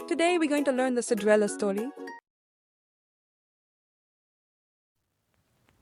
Today we're going to learn the Cinderella story.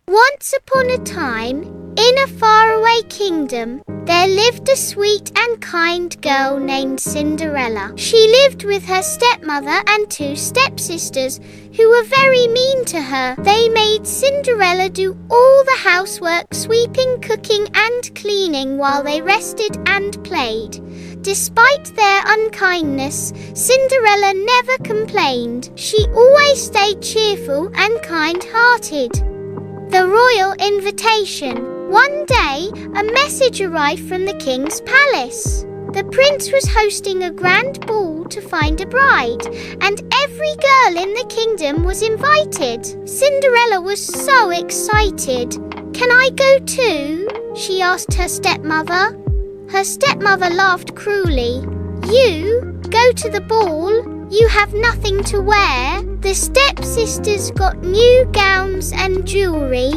Once upon a time, in a faraway kingdom, there lived a sweet and kind girl named Cinderella. She lived with her stepmother and two stepsisters who were very mean to her. They made Cinderella do all the housework, sweeping, cooking and cleaning while they rested and played. Despite their unkindness, Cinderella never complained. She always stayed cheerful and kind-hearted. The royal invitation. One day, a message arrived from the king's palace. The prince was hosting a grand ball to find a bride, and every girl in the kingdom was invited. Cinderella was so excited. "Can I go too?" she asked her stepmother. Her stepmother laughed cruelly. "You go to the ball? You have nothing to wear." The stepsisters got new gowns and jewelry,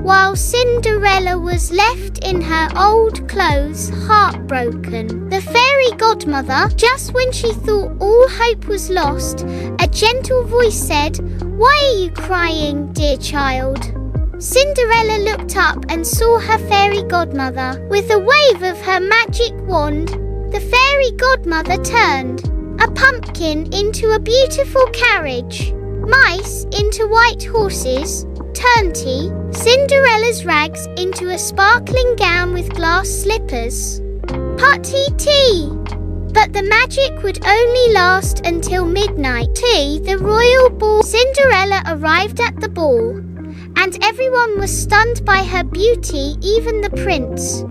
while Cinderella was left in her old clothes, heartbroken. The fairy godmother, just when she thought all hope was lost, a gentle voice said, "Why are you crying, dear child?" Cinderella looked up and saw her fairy godmother. With a wave of her magic wand, the fairy godmother turned a pumpkin into a beautiful carriage, mice into white horses, turned Cinderella's rags into a sparkling gown with glass slippers. Put-tea! But the magic would only last until midnight. The royal ball. Cinderella arrived at the ball, and everyone was stunned by her beauty, even the prince,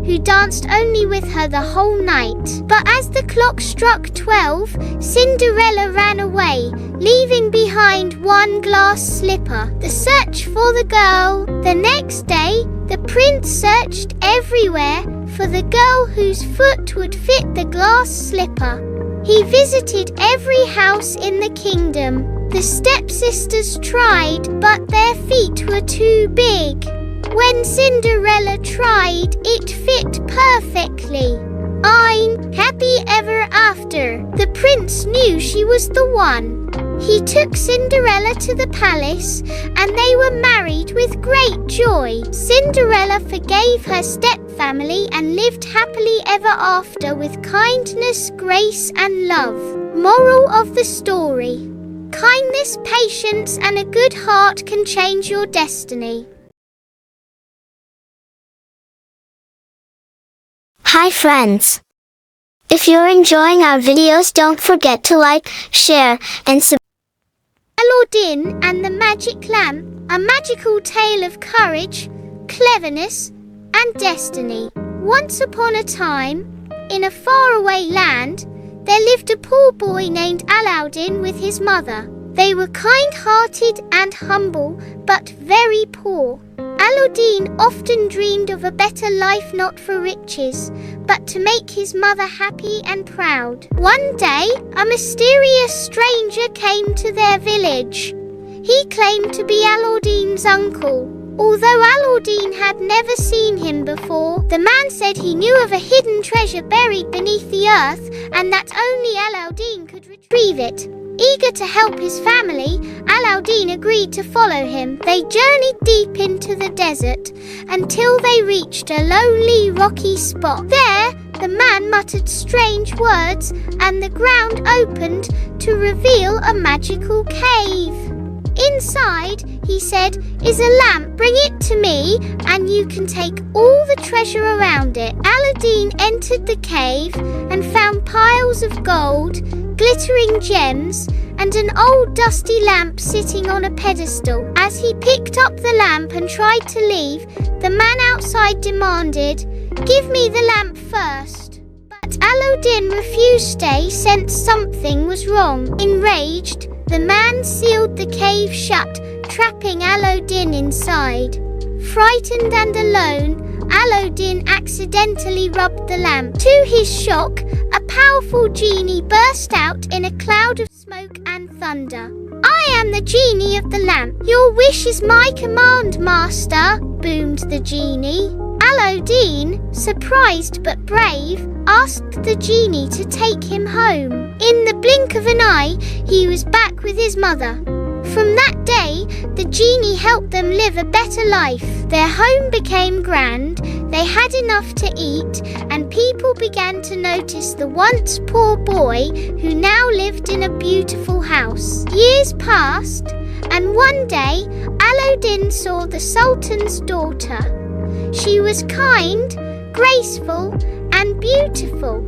who danced only with her the whole night. But as the clock struck 12, Cinderella ran away, leaving behind one glass slipper. The search for the girl. The next day, the prince searched everywhere for the girl whose foot would fit the glass slipper. He visited every house in the kingdom. The stepsisters tried, but their feet were too big. When Cinderella tried, it fit perfectly. I'm happy ever after. The prince knew she was the one. He took Cinderella to the palace, and they were married with great joy. Cinderella forgave her stepfamily and lived happily ever after with kindness, grace, and love. Moral of the story: kindness, patience, and a good heart can change your destiny. Hi friends! If you're enjoying our videos, don't forget to like, share, and subscribe. Aladdin and the Magic Lamp, a magical tale of courage, cleverness, and destiny. Once upon a time, in a faraway land, there lived a poor boy named Aladdin with his mother. They were kind-hearted and humble, but very poor. Aladdin often dreamed of a better life, not for riches, but to make his mother happy and proud. One day, a mysterious stranger came to their village. He claimed to be Aladdin's uncle. Although Aladdin had never seen him before, the man said he knew of a hidden treasure buried beneath the earth and that only Aladdin could retrieve it. Eager to help his family, Aladdin agreed to follow him. They journeyed deep into the desert until they reached a lonely, rocky spot. There, the man muttered strange words and the ground opened to reveal a magical cave. Inside, he said, is a lamp. Bring it to me and you can take all the treasure around it. Aladdin entered the cave and found piles of gold, glittering gems, and an old dusty lamp sitting on a pedestal. As he picked up the lamp and tried to leave, the man outside demanded, "Give me the lamp first." But Aladdin refused to stay, sensed something was wrong. Enraged, the man sealed the cave shut, trapping Aladdin inside. Frightened and alone, Aladdin accidentally rubbed the lamp. To his shock, a powerful genie burst out in a cloud of smoke and thunder. "I am the genie of the lamp. Your wish is my command, master," boomed the genie. Aladdin, surprised but brave, asked the genie to take him home. In the blink of an eye, he was back with his mother. From that day, the genie helped them live a better life. Their home became grand, they had enough to eat, and people began to notice the once poor boy who now lived in a beautiful house. Years passed, and one day, Aladdin saw the Sultan's daughter. She was kind, graceful, and beautiful.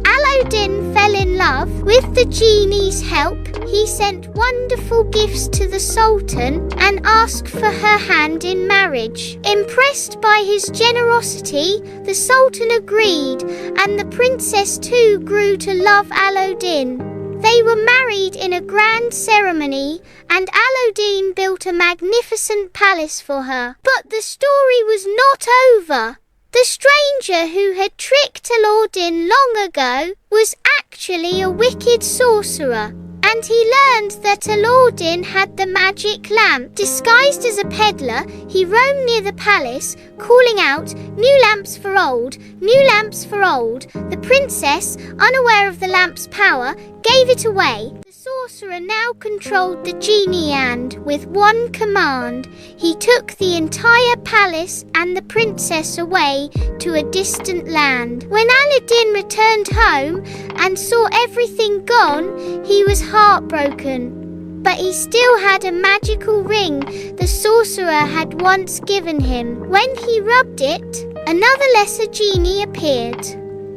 Aladdin fell in love. With the genie's help, he sent wonderful gifts to the Sultan and asked for her hand in marriage. Impressed by his generosity, the Sultan agreed, and the princess too grew to love Aladdin. They were married in a grand ceremony, and Aladdin built a magnificent palace for her. But the story was not over. The stranger who had tricked Aladdin long ago was actually a wicked sorcerer, and he learned that Aladdin had the magic lamp. Disguised as a peddler, he roamed near the palace, calling out, "New lamps for old, new lamps for old." The princess, unaware of the lamp's power, gave it away. The sorcerer now controlled the genie and, with one command, he took the entire palace and the princess away to a distant land. When Aladdin returned home and saw everything gone, he was heartbroken. But he still had a magical ring the sorcerer had once given him. When he rubbed it, another lesser genie appeared.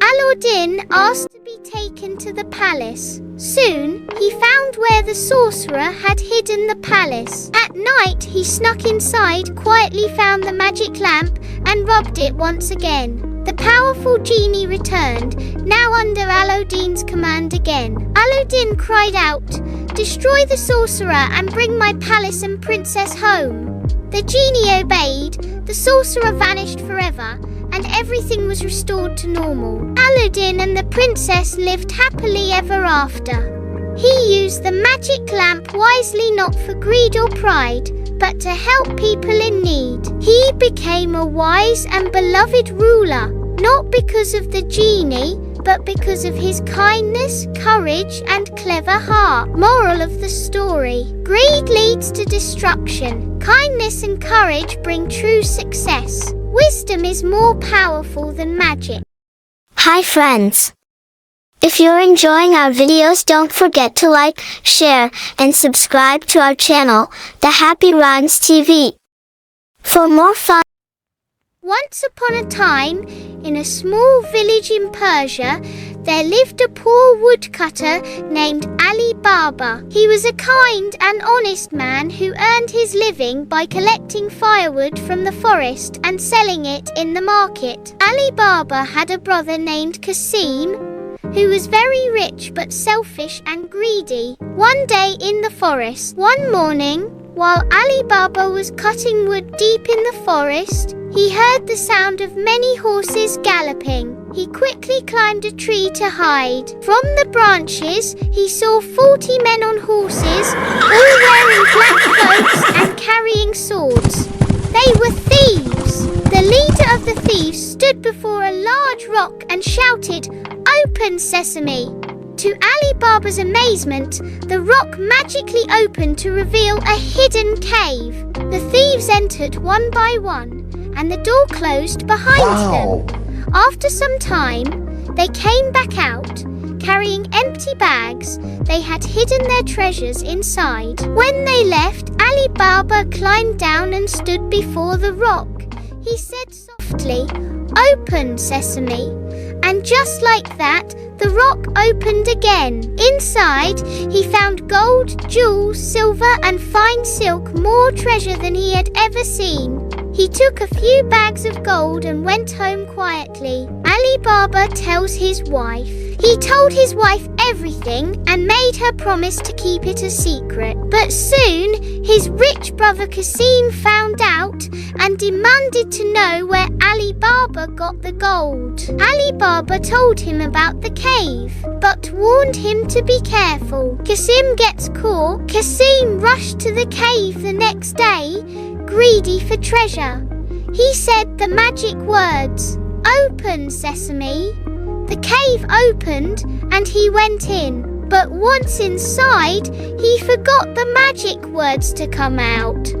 Aladdin asked to be taken to the palace. Soon, he found where the sorcerer had hidden the palace. At night, he snuck inside, quietly found the magic lamp, and rubbed it once again. The powerful genie returned, now under Aladdin's command again. Aladdin cried out, "Destroy the sorcerer and bring my palace and princess home." The genie obeyed, the sorcerer vanished forever, and everything was restored to normal. Aladdin and the princess lived happily ever after. He used the magic lamp wisely, not for greed or pride, but to help people in need. He became a wise and beloved ruler, not because of the genie, but because of his kindness, courage, and clever heart. Moral of the story: greed leads to destruction. Kindness and courage bring true success. Wisdom is more powerful than magic. Hi friends! If you're enjoying our videos, don't forget to like, share, and subscribe to our channel, The Happy Rhymes TV. For more fun. Once upon a time, in a small village in Persia, there lived a poor woodcutter named Ali Baba. He was a kind and honest man who earned his living by collecting firewood from the forest and selling it in the market. Ali Baba had a brother named Kasim, who was very rich but selfish and greedy. One day in the forest, one morning, while Ali Baba was cutting wood deep in the forest, he heard the sound of many horses galloping. He quickly climbed a tree to hide. From the branches, he saw 40 men on horses, all wearing black cloaks and carrying swords. They were thieves. The leader of the thieves stood before a large rock and shouted, "Open, Sesame!" To Ali Baba's amazement, the rock magically opened to reveal a hidden cave. The thieves entered one by one, and the door closed behind them. After some time, they came back out, carrying empty bags. They had hidden their treasures inside. When they left, Ali Baba climbed down and stood before the rock. He said softly, "Open, Sesame." And just like that, the rock opened again. Inside, he found gold, jewels, silver, and fine silk, more treasure than he had ever seen. He took a few bags of gold and went home quietly. Ali Baba tells his wife. He told his wife everything and made her promise to keep it a secret. But soon, his rich brother Kasim found out and demanded to know where Ali Baba got the gold. Ali Baba told him about the cave, but warned him to be careful. Kasim gets caught. Kasim rushed to the cave the next day, greedy for treasure. He said the magic words, "Open, Sesame." The cave opened and he went in. But once inside, he forgot the magic words to come out.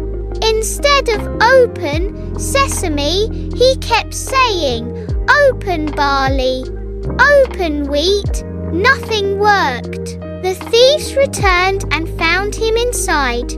Instead of "Open, Sesame," he kept saying, "Open, barley. Open, wheat." Nothing worked. The thieves returned and found him inside.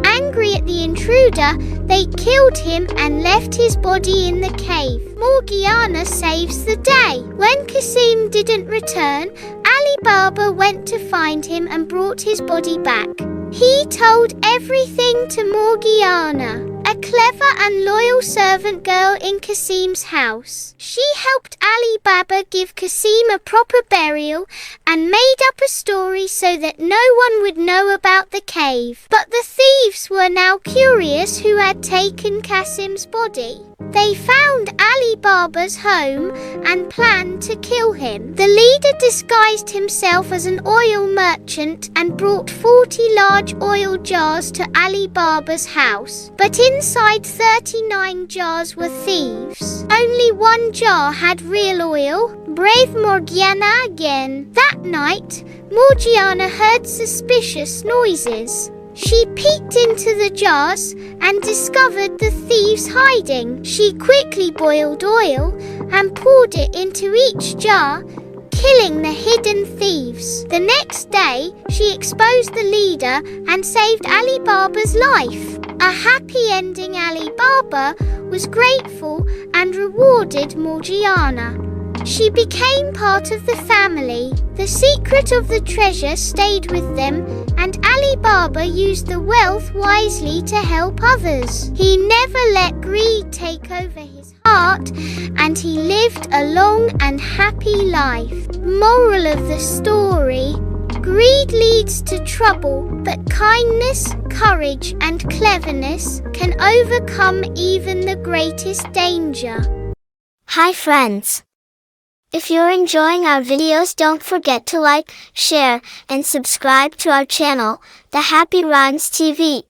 Angry at the intruder, they killed him and left his body in the cave. Morgiana saves the day. When Kasim didn't return, Ali Baba went to find him and brought his body back. He told everything to Morgiana, a clever and loyal servant girl in Kasim's house. She helped Ali Baba give Kasim a proper burial and made up a story so that no one would know about the cave. But the thieves were now curious who had taken Kasim's body. They found Ali Baba's home and planned to kill him. The leader disguised himself as an oil merchant and brought 40 large oil jars to Ali Baba's house. But inside 39 jars were thieves. Only one jar had real oil. Brave Morgiana again. That night, Morgiana heard suspicious noises. She peeked into the jars and discovered the thieves hiding. She quickly boiled oil and poured it into each jar, killing the hidden thieves. The next day, she exposed the leader and saved Ali Baba's life. A happy ending. Ali Baba was grateful and rewarded Morgiana. She became part of the family. The secret of the treasure stayed with them, and Ali Baba used the wealth wisely to help others. He never let greed take over his heart, and he lived a long and happy life. Moral of the story: greed leads to trouble, but kindness, courage, and cleverness can overcome even the greatest danger. Hi friends! If you're enjoying our videos, don't forget to like, share, and subscribe to our channel, The Happy Rhymes TV.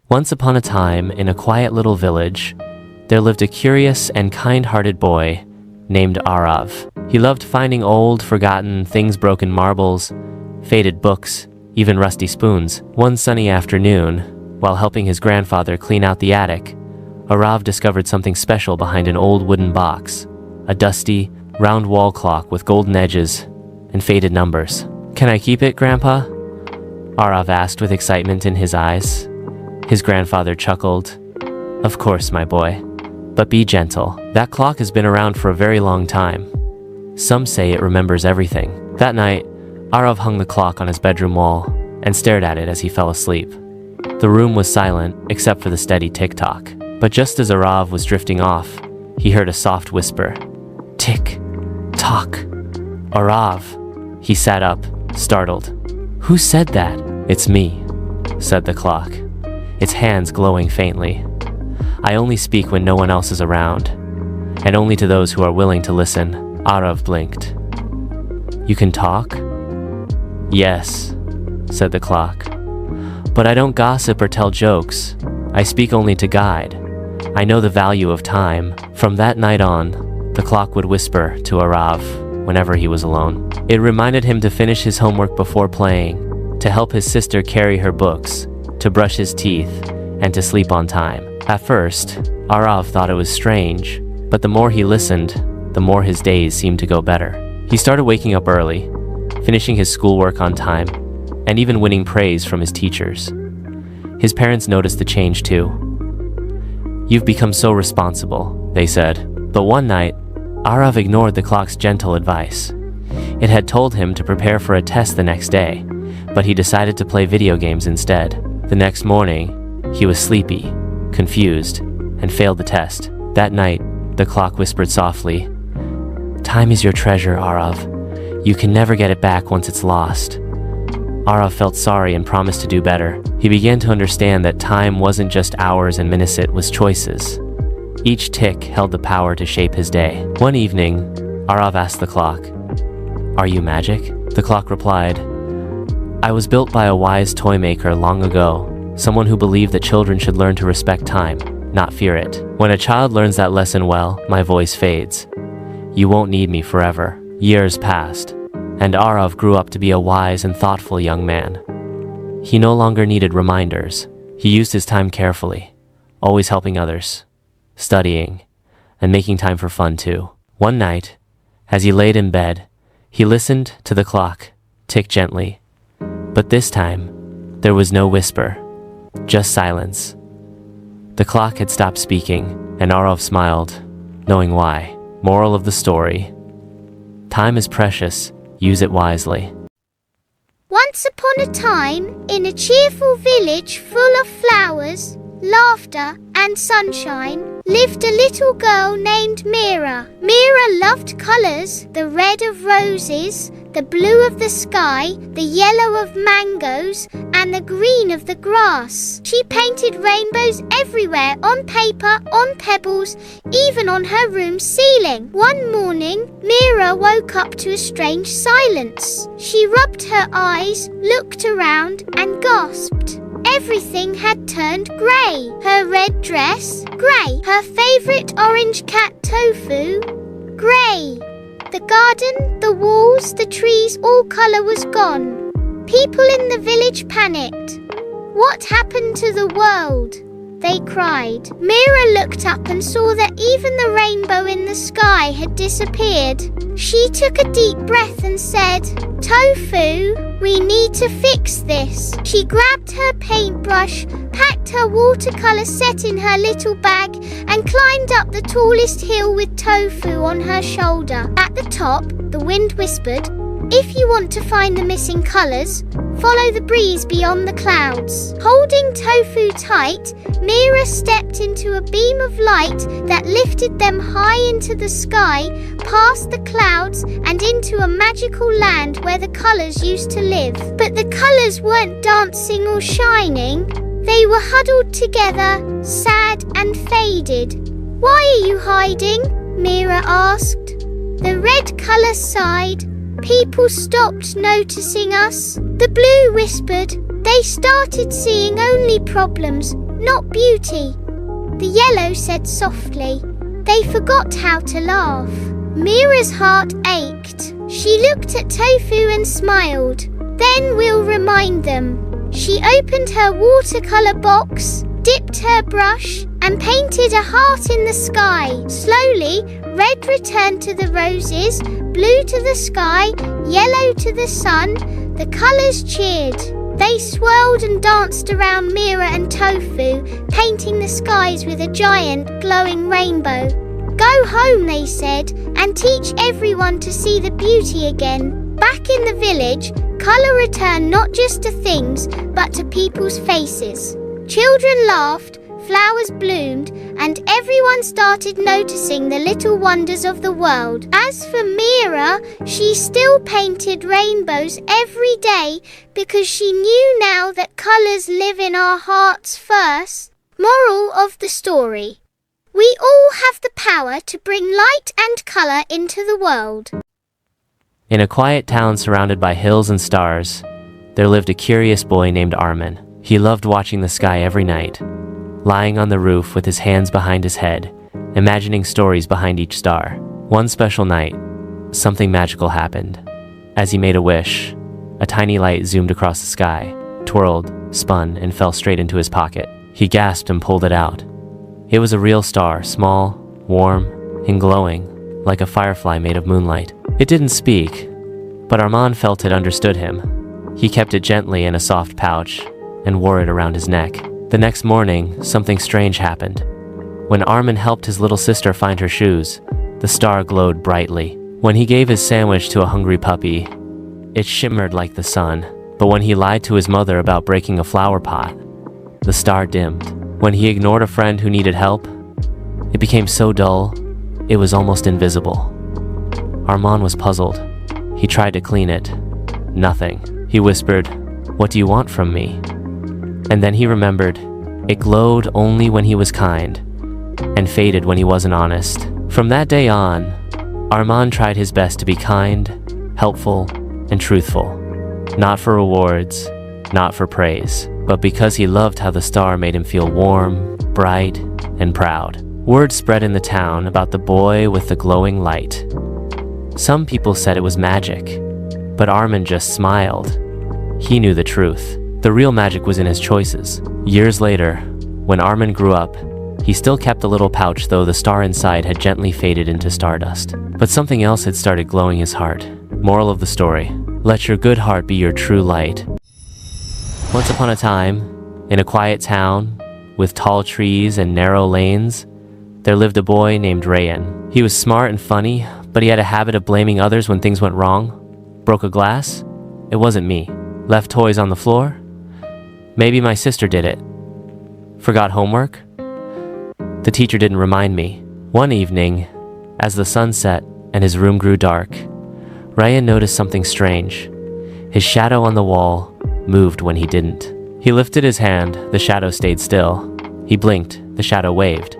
Once upon a time, in a quiet little village, there lived a curious and kind-hearted boy named Arav. He loved finding old, forgotten things, broken marbles, faded books, even rusty spoons. One sunny afternoon, while helping his grandfather clean out the attic, Arav discovered something special behind an old wooden box. A dusty, round wall clock with golden edges and faded numbers. "Can I keep it, Grandpa?" Arav asked with excitement in his eyes. His grandfather chuckled. "Of course, my boy. But be gentle. That clock has been around for a very long time. Some say it remembers everything." That night, Arav hung the clock on his bedroom wall and stared at it as he fell asleep. The room was silent except for the steady tick-tock. But just as Arav was drifting off, he heard a soft whisper. Tick, tock. Arav. He sat up, startled. "Who said that?" "It's me," said the clock, its hands glowing faintly. "I only speak when no one else is around, and only to those who are willing to listen." Arav blinked. "You can talk?" "Yes," said the clock. "But I don't gossip or tell jokes. I speak only to guide. I know the value of time." From that night on, the clock would whisper to Arav whenever he was alone. It reminded him to finish his homework before playing, to help his sister carry her books, to brush his teeth, and to sleep on time. At first, Arav thought it was strange, but the more he listened, the more his days seemed to go better. He started waking up early, finishing his schoolwork on time, and even winning praise from his teachers. His parents noticed the change too. "You've become so responsible," they said. But one night, Arav ignored the clock's gentle advice. It had told him to prepare for a test the next day, but he decided to play video games instead. The next morning, he was sleepy, confused, and failed the test. That night, the clock whispered softly, "Time is your treasure, Arav. You can never get it back once it's lost." Arav felt sorry and promised to do better. He began to understand that time wasn't just hours and minutes, it was choices. Each tick held the power to shape his day. One evening, Arav asked the clock, "Are you magic?" The clock replied, "I was built by a wise toy maker long ago, someone who believed that children should learn to respect time, not fear it. When a child learns that lesson well, my voice fades. You won't need me forever. Years passed, and Arav grew up to be a wise and thoughtful young man. He no longer needed reminders. He used his time carefully, always helping others, studying, and making time for fun too. One night, as he laid in bed, he listened to the clock tick gently. But this time, there was no whisper, just silence. The clock had stopped speaking, and Arav smiled, knowing why. Moral of the story: time is precious, use it wisely. Once upon a time, in a cheerful village full of flowers, laughter, and sunshine, lived a little girl named Mira. Mira loved colours: the red of roses, the blue of the sky, the yellow of mangoes, and the green of the grass. She painted rainbows everywhere, on paper, on pebbles, even on her room ceiling. One morning, Mira woke up to a strange silence. She rubbed her eyes, looked around, and gasped. Everything had turned grey. Her red dress, grey. Her favourite orange cat Tofu, grey. The garden, the walls, the trees, all colour was gone. People in the village panicked. What happened to the world? They cried. Mira looked up and saw that even the rainbow in the sky had disappeared. She took a deep breath and said, "Tofu, we need to fix this." She grabbed her paintbrush, packed her watercolour set in her little bag, and climbed up the tallest hill with Tofu on her shoulder. At the top, the wind whispered, "If you want to find the missing colours, follow the breeze beyond the clouds." Holding Tofu tight, Mira stepped into a beam of light that lifted them high into the sky, past the clouds, and into a magical land where the colours used to live. But the colours weren't dancing or shining. They were huddled together, sad and faded. "Why are you hiding?" Mira asked. The red colour sighed. "People stopped noticing us." The blue whispered. "They started seeing only problems, not beauty." The yellow said softly. "They forgot how to laugh." Mira's heart ached. She looked at Tofu and smiled. "Then we'll remind them." She opened her watercolour box, dipped her brush, and painted a heart in the sky. Slowly, red returned to the roses, blue to the sky, yellow to the sun. The colours cheered. They swirled and danced around Mira and Tofu, painting the skies with a giant, glowing rainbow. "Go home," they said, "and teach everyone to see the beauty again." Back in the village, colour returned not just to things, but to people's faces. Children laughed, flowers bloomed, and everyone started noticing the little wonders of the world. As for Mira, she still painted rainbows every day because she knew now that colours live in our hearts first. Moral of the story: we all have the power to bring light and colour into the world. In a quiet town surrounded by hills and stars, there lived a curious boy named Armin. He loved watching the sky every night, lying on the roof with his hands behind his head, imagining stories behind each star. One special night, something magical happened. As he made a wish, a tiny light zoomed across the sky, twirled, spun, and fell straight into his pocket. He gasped and pulled it out. It was a real star, small, warm, and glowing, like a firefly made of moonlight. It didn't speak, but Armand felt it understood him. He kept it gently in a soft pouch and wore it around his neck. The next morning, something strange happened. When Armin helped his little sister find her shoes, the star glowed brightly. When he gave his sandwich to a hungry puppy, it shimmered like the sun. But when he lied to his mother about breaking a flower pot, the star dimmed. When he ignored a friend who needed help, it became so dull, it was almost invisible. Armand was puzzled. He tried to clean it. Nothing. He whispered, "What do you want from me?" And then he remembered, it glowed only when he was kind, and faded when he wasn't honest. From that day on, Armand tried his best to be kind, helpful, and truthful. Not for rewards, not for praise, but because he loved how the star made him feel warm, bright and proud. Word spread in the town about the boy with the glowing light. Some people said it was magic, but Armin just smiled. He knew the truth. The real magic was in his choices. Years later, when Armin grew up, he still kept the little pouch, though the star inside had gently faded into stardust. But something else had started glowing his heart. Moral of the story: let your good heart be your true light. Once upon a time, in a quiet town with tall trees and narrow lanes, there lived a boy named Rayan. He was smart and funny, but he had a habit of blaming others when things went wrong. Broke a glass? It wasn't me. Left toys on the floor? Maybe my sister did it. Forgot homework? The teacher didn't remind me. One evening, as the sun set and his room grew dark, Rayan noticed something strange. His shadow on the wall moved when he didn't. He lifted his hand, the shadow stayed still. He blinked, the shadow waved.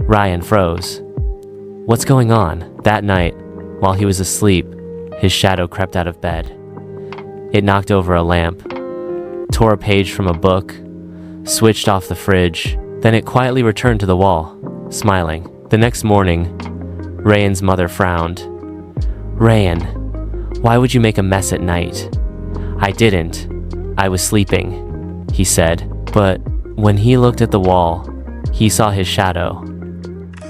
Rayan froze. What's going on? That night, while he was asleep, his shadow crept out of bed. It knocked over a lamp, tore a page from a book, switched off the fridge, then it quietly returned to the wall, smiling. The next morning, Rayan's mother frowned. Rayan, why would you make a mess at night? I didn't. I was sleeping, he said. But when he looked at the wall, he saw his shadow,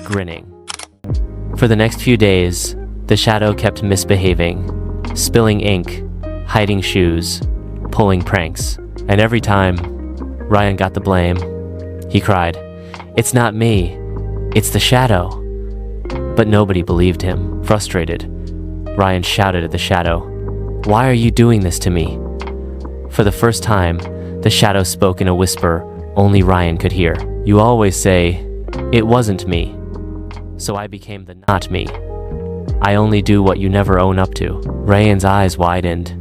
grinning. For the next few days, the shadow kept misbehaving, spilling ink, hiding shoes, pulling pranks. And every time Rayan got the blame, he cried, "It's not me, it's the shadow." But nobody believed him. Frustrated, Rayan shouted at the shadow, "Why are you doing this to me?" For the first time, the shadow spoke in a whisper only Rayan could hear. "You always say, it wasn't me, so I became the not me. I only do what you never own up to." Rayan's eyes widened.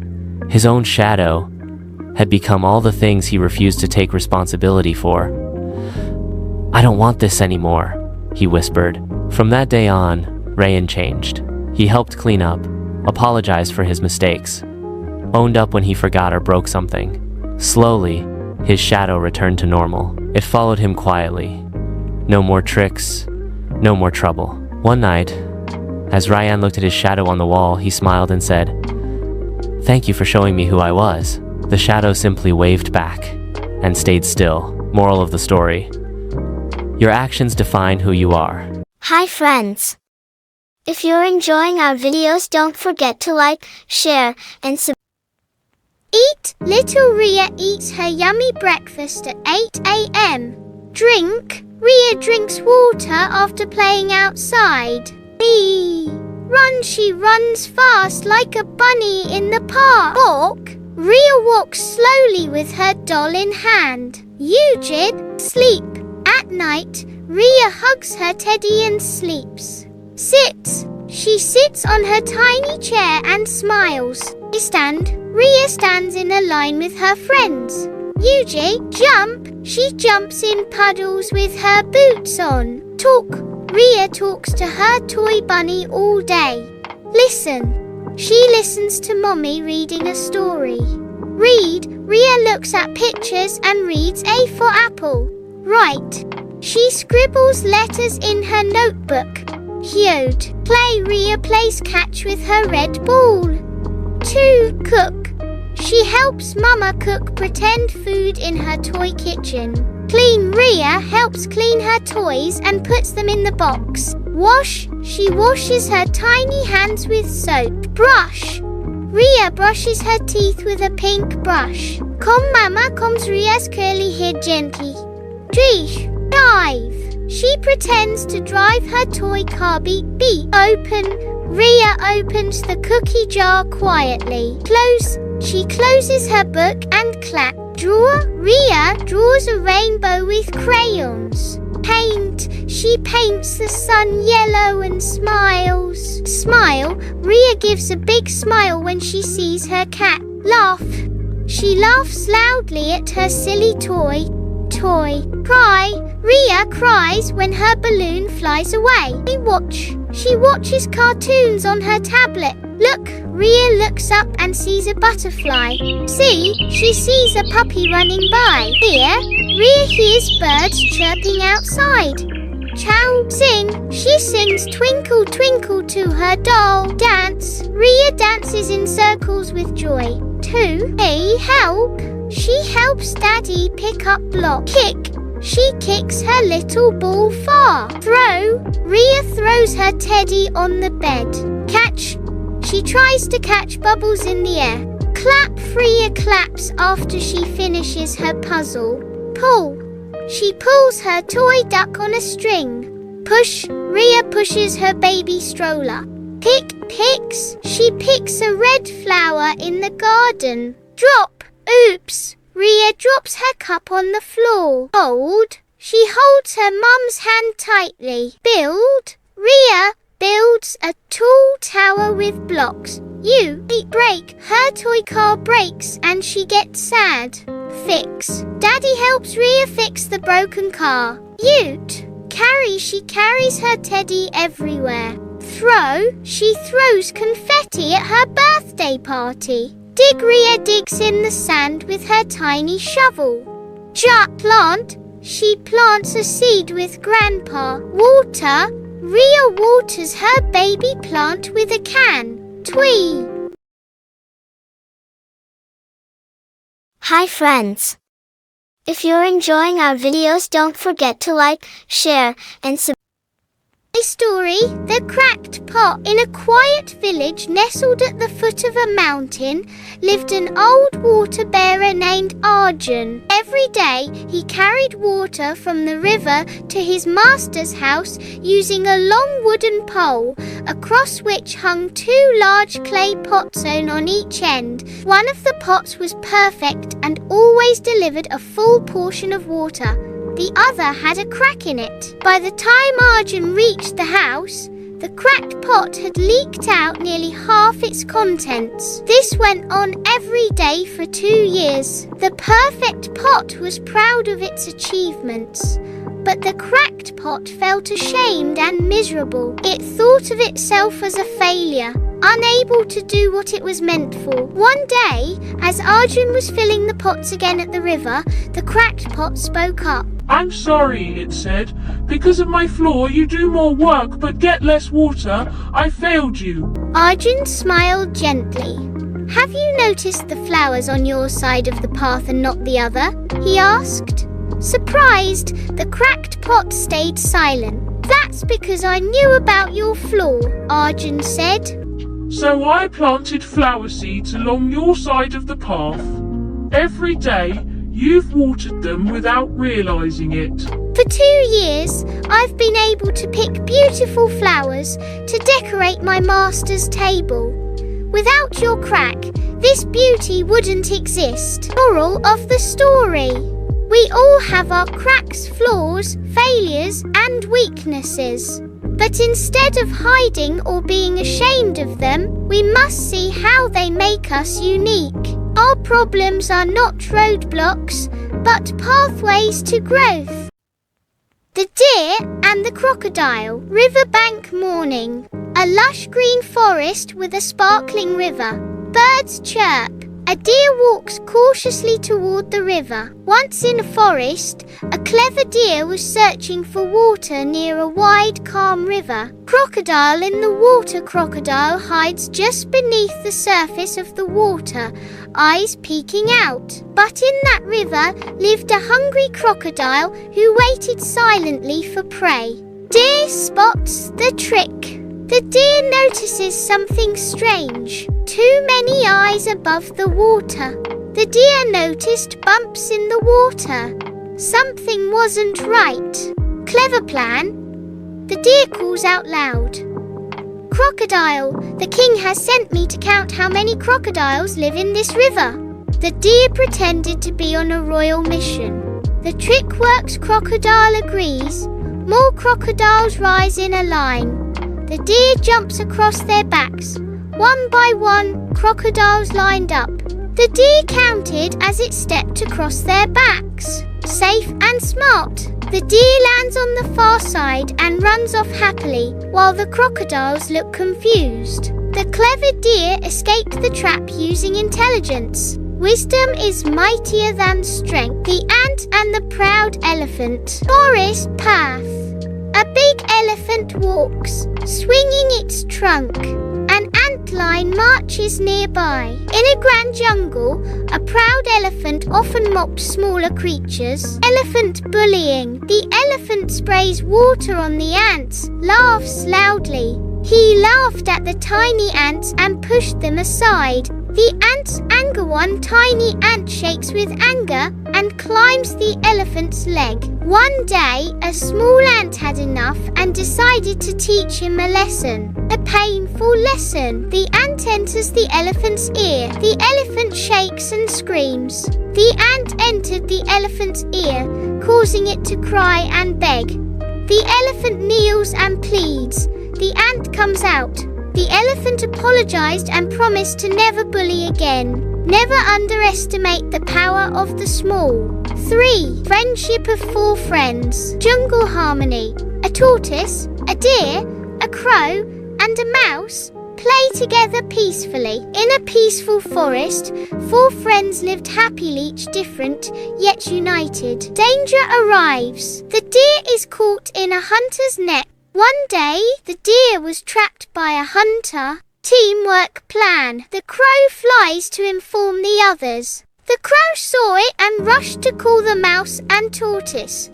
His own shadow had become all the things he refused to take responsibility for. "I don't want this anymore," he whispered. From that day on, Rayan changed. He helped clean up, apologized for his mistakes, owned up when he forgot or broke something. Slowly, his shadow returned to normal. It followed him quietly. No more tricks, no more trouble. One night, as Rayan looked at his shadow on the wall, he smiled and said, "Thank you for showing me who I was." The shadow simply waved back and stayed still. Moral of the story: your actions define who you are. Hi friends! If you're enjoying our videos, don't forget to like, share, and subscribe. Eat. Little Rhea eats her yummy breakfast at 8 a.m. Drink. Rhea drinks water after playing outside. Bee. Run. She runs fast like a bunny in the park. Walk. Rhea walks slowly with her doll in hand. Eugene. Sleep. At night, Rhea hugs her teddy and sleeps. Sit. She sits on her tiny chair and smiles. Stand. Rhea stands in a line with her friends. Yuji. Jump. She jumps in puddles with her boots on. Talk. Rhea talks to her toy bunny all day. Listen. She listens to Mommy reading a story. Read. Rhea looks at pictures and reads A for apple. Write. She scribbles letters in her notebook. Hyod. Play. Rhea plays catch with her red ball. 2. Cook. She helps Mama cook pretend food in her toy kitchen. Clean. Rhea helps clean her toys and puts them in the box. Wash. She washes her tiny hands with soap. Brush. Rhea brushes her teeth with a pink brush. Mama combs Rhea's curly hair gently. Dive. She pretends to drive her toy car. Beep. Open. Rhea opens the cookie jar quietly. Close. She closes her book and clap. Draw. Rhea draws a rainbow with crayons. Paint. She paints the sun yellow and smiles. Smile. Rhea gives a big smile when she sees her cat. Laugh. She laughs loudly at her silly toy. toy. Cry. Rhea cries when her balloon flies away. She watches cartoons on her tablet. Look, Rhea looks up and sees a butterfly. See, she sees a puppy running by. Here, Rhea hears birds chirping outside. Chow sing. She sings Twinkle Twinkle to her doll. Dance. Rhea dances in circles with joy. 2. A help. She helps Daddy pick up block. Kick. She kicks her little ball far. Throw. Rhea throws her teddy on the bed. Catch. She tries to catch bubbles in the air. Clap. Rhea claps after she finishes her puzzle. Pull. She pulls her toy duck on a string. Push. Rhea pushes her baby stroller. Pick. Picks. She picks a red flower in the garden. Drop. Oops. Rhea drops her cup on the floor. Hold. She holds her mum's hand tightly. Build. Rhea builds a tall tower with blocks. Break. Her toy car breaks and she gets sad. Fix. Daddy helps Rhea fix the broken car. Carry. She carries her teddy everywhere. Throw. She throws confetti at her birthday party. Dig. Rhea digs in the sand with her tiny shovel. Plant. She plants a seed with Grandpa. Water. Rhea waters her baby plant with a can. Twee. Hi friends! If you're enjoying our videos, don't forget to like, share, and subscribe. Story, The Cracked Pot. In a quiet village nestled at the foot of a mountain lived an old water bearer named Arjun. Every day he carried water from the river to his master's house using a long wooden pole, across which hung 2 large clay pots sewn on each end. One of the pots was perfect and always delivered a full portion of water. The other had a crack in it. By the time Arjun reached the house, the cracked pot had leaked out nearly half its contents. This went on every day for 2 years. The perfect pot was proud of its achievements, but the cracked pot felt ashamed and miserable. It thought of itself as a failure, unable to do what it was meant for. One day, as Arjun was filling the pots again at the river, the cracked pot spoke up. I'm sorry, it said. Because of my flaw, you do more work but get less water. I failed you. Arjun smiled gently. Have you noticed the flowers on your side of the path and not the other? He asked. Surprised, the cracked pot stayed silent. That's because I knew about your flaw, Arjun said. So I planted flower seeds along your side of the path. Every day, you've watered them without realizing it. For 2 years, I've been able to pick beautiful flowers to decorate my master's table. Without your crack, this beauty wouldn't exist. Moral of the story. We all have our cracks, flaws, failures, and weaknesses. But instead of hiding or being ashamed of them, we must see how they make us unique. Our problems are not roadblocks, but pathways to growth. The Deer and the Crocodile. Riverbank morning. A lush green forest with a sparkling river. Birds chirp. A deer walks cautiously toward the river. Once in a forest, a clever deer was searching for water near a wide, calm river. Crocodile in the water. Crocodile hides just beneath the surface of the water, eyes peeking out. But in that river lived a hungry crocodile who waited silently for prey. Deer spots the trick. The deer notices something strange. Too many eyes above the water. The deer noticed bumps in the water. Something wasn't right. Clever plan. The deer calls out loud. Crocodile, the king has sent me to count how many crocodiles live in this river. The deer pretended to be on a royal mission. The trick works, crocodile agrees. More crocodiles rise in a line. The deer jumps across their backs. One by one, crocodiles lined up. The deer counted as it stepped across their backs. Safe and smart. The deer lands on the far side and runs off happily, while the crocodiles look confused. The clever deer escaped the trap using intelligence. Wisdom is mightier than strength. The ant and the proud elephant. Forest path. A big elephant walks, swinging its trunk. An antline marches nearby. In a grand jungle, a proud elephant often mocked smaller creatures. Elephant bullying. The elephant sprays water on the ants, laughs loudly. He laughed at the tiny ants and pushed them aside. The ants anger. One tiny ant shakes with anger and climbs the elephant's leg. One day, a small ant had enough and decided to teach him a lesson. A painful lesson. The ant enters the elephant's ear. The elephant shakes and screams. The ant entered the elephant's ear, causing it to cry and beg. The elephant kneels and pleads. The ant comes out. The elephant apologized and promised to never bully again. Never underestimate the power of the small. 3. Friendship of 4 friends. Jungle harmony. A tortoise, a deer, a crow, and a mouse play together peacefully. In a peaceful forest, 4 friends lived happily, each different, yet united. Danger arrives. The deer is caught in a hunter's net. One day, the deer was trapped by a hunter. Teamwork plan. The crow flies to inform the others. The crow saw it and rushed to call the mouse and tortoise.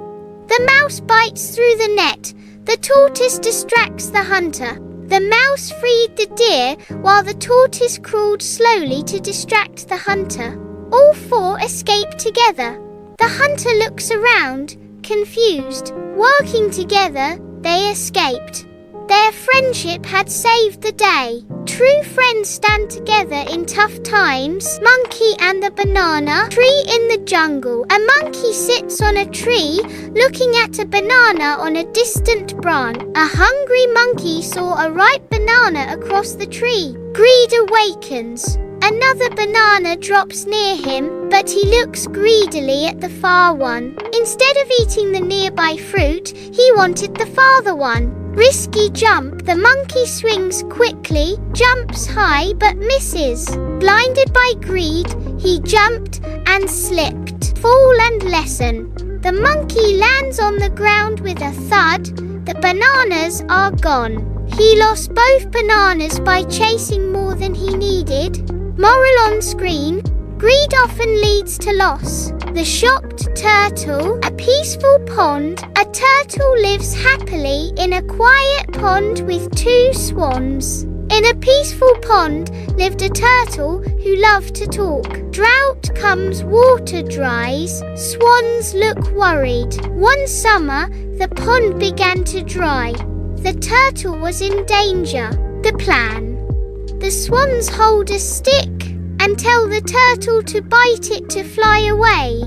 The mouse bites through the net. The tortoise distracts the hunter. The mouse freed the deer while the tortoise crawled slowly to distract the hunter. All 4 escape together. The hunter looks around, confused. Working together, they escaped. Their friendship had saved the day. True friends stand together in tough times. Monkey and the banana tree in the jungle. A monkey sits on a tree looking at a banana on a distant branch. A hungry monkey saw a ripe banana across the tree. Greed awakens. Another banana drops near him, but he looks greedily at the far one. Instead of eating the nearby fruit, he wanted the farther one. Risky jump. The monkey swings quickly, jumps high but misses. Blinded by greed, he jumped and slipped. Fall and lesson. The monkey lands on the ground with a thud. The bananas are gone. He lost both bananas by chasing more than he needed. Moral on screen. Greed often leads to loss. The shocked turtle. A peaceful pond. A turtle lives happily in a quiet pond with 2 swans. In a peaceful pond lived a turtle who loved to talk. Drought comes, water dries. Swans look worried. One summer, the pond began to dry. The turtle was in danger. The plan. The swans hold a stick and tell the turtle to bite it to fly away.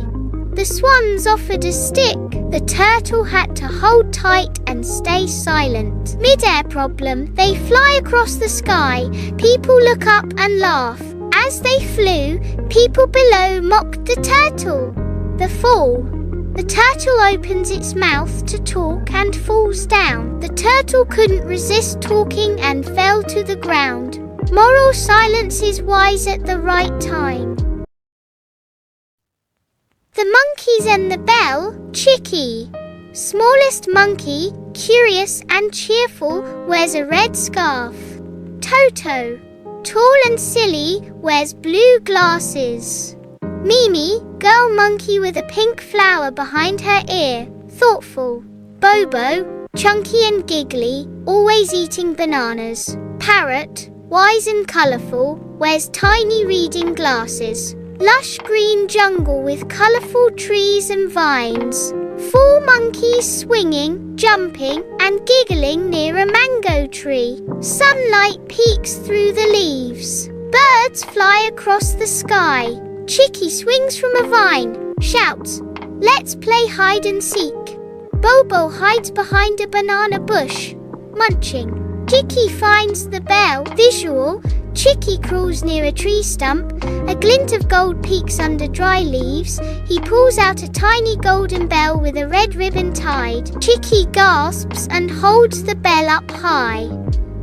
The swans offered a stick. The turtle had to hold tight and stay silent. Mid-air problem. They fly across the sky. People look up and laugh. As they flew, people below mocked the turtle. The fall. The turtle opens its mouth to talk and falls down. The turtle couldn't resist talking and fell to the ground. Moral: silence is wise at the right time. The monkeys and the bell. Chicky. Smallest monkey, curious and cheerful, wears a red scarf. Toto. Tall and silly, wears blue glasses. Mimi, girl monkey with a pink flower behind her ear, thoughtful. Bobo, chunky and giggly, always eating bananas. Parrot, wise and colourful, wears tiny reading glasses. Lush green jungle with colourful trees and vines. 4 monkeys swinging, jumping and giggling near a mango tree. Sunlight peeks through the leaves. Birds fly across the sky. Chicky swings from a vine, shouts, "Let's play hide and seek." Bobo hides behind a banana bush, munching. Chicky finds the bell. Visual. Chicky crawls near a tree stump. A glint of gold peeks under dry leaves. He pulls out a tiny golden bell with a red ribbon tied. Chicky gasps and holds the bell up high.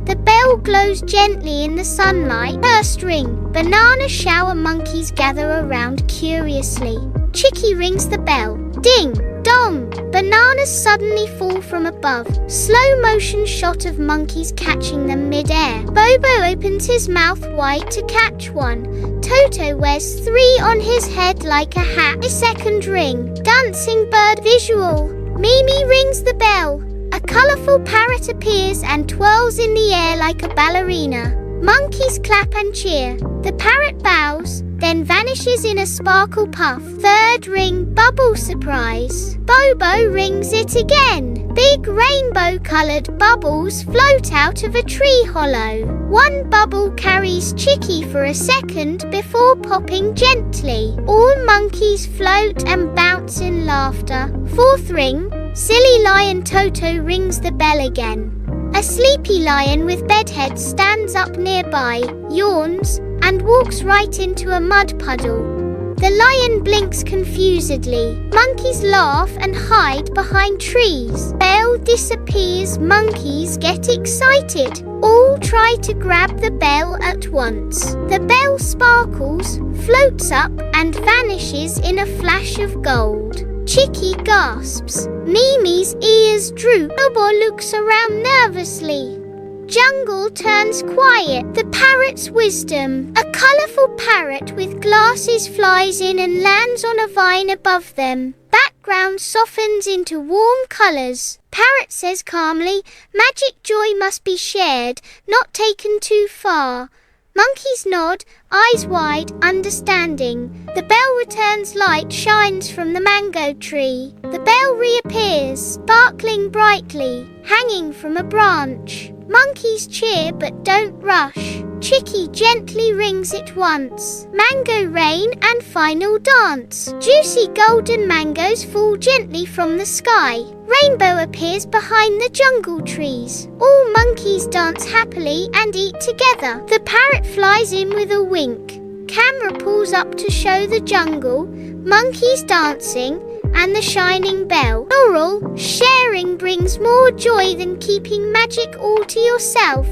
The bell glows gently in the sunlight. First ring. Banana shower monkeys gather around curiously. Chicky rings the bell. Ding! Dong! Bananas suddenly fall from above. Slow motion shot of monkeys catching them mid-air. Bobo opens his mouth wide to catch one. Toto wears 3 on his head like a hat. A second ring. Dancing bird visual. Mimi rings the bell. A colourful parrot appears and twirls in the air like a ballerina. Monkeys clap and cheer. The parrot bows, then vanishes in a sparkle puff. Third ring, bubble surprise. Bobo rings it again. Big rainbow-coloured bubbles float out of a tree hollow. One bubble carries Chicky for a second before popping gently. All monkeys float and bounce in laughter. Fourth ring, silly lion Toto rings the bell again. A sleepy lion with bedhead stands up nearby, yawns, and walks right into a mud puddle. The lion blinks confusedly. Monkeys laugh and hide behind trees. Bell disappears. Monkeys get excited. All try to grab the bell at once. The bell sparkles, floats up, and vanishes in a flash of gold. Chicky gasps. Mimi's ears droop. Bobo looks around nervously. Jungle turns quiet. The parrot's wisdom. A colourful parrot with glasses flies in and lands on a vine above them. Background softens into warm colours. Parrot says calmly, magic joy must be shared, not taken too far. Monkeys nod, eyes wide, understanding. The bell returns, light shines from the mango tree. The bell reappears, sparkling brightly, hanging from a branch. Monkeys cheer but don't rush. Chicky gently rings it once. Mango rain and final dance. Juicy golden mangoes fall gently from the sky. Rainbow appears behind the jungle trees. All monkeys dance happily and eat together. The parrot flies in with a wink. Camera pulls up to show the jungle, monkeys dancing, and the shining bell. Moral, sharing brings more joy than keeping magic all to yourself.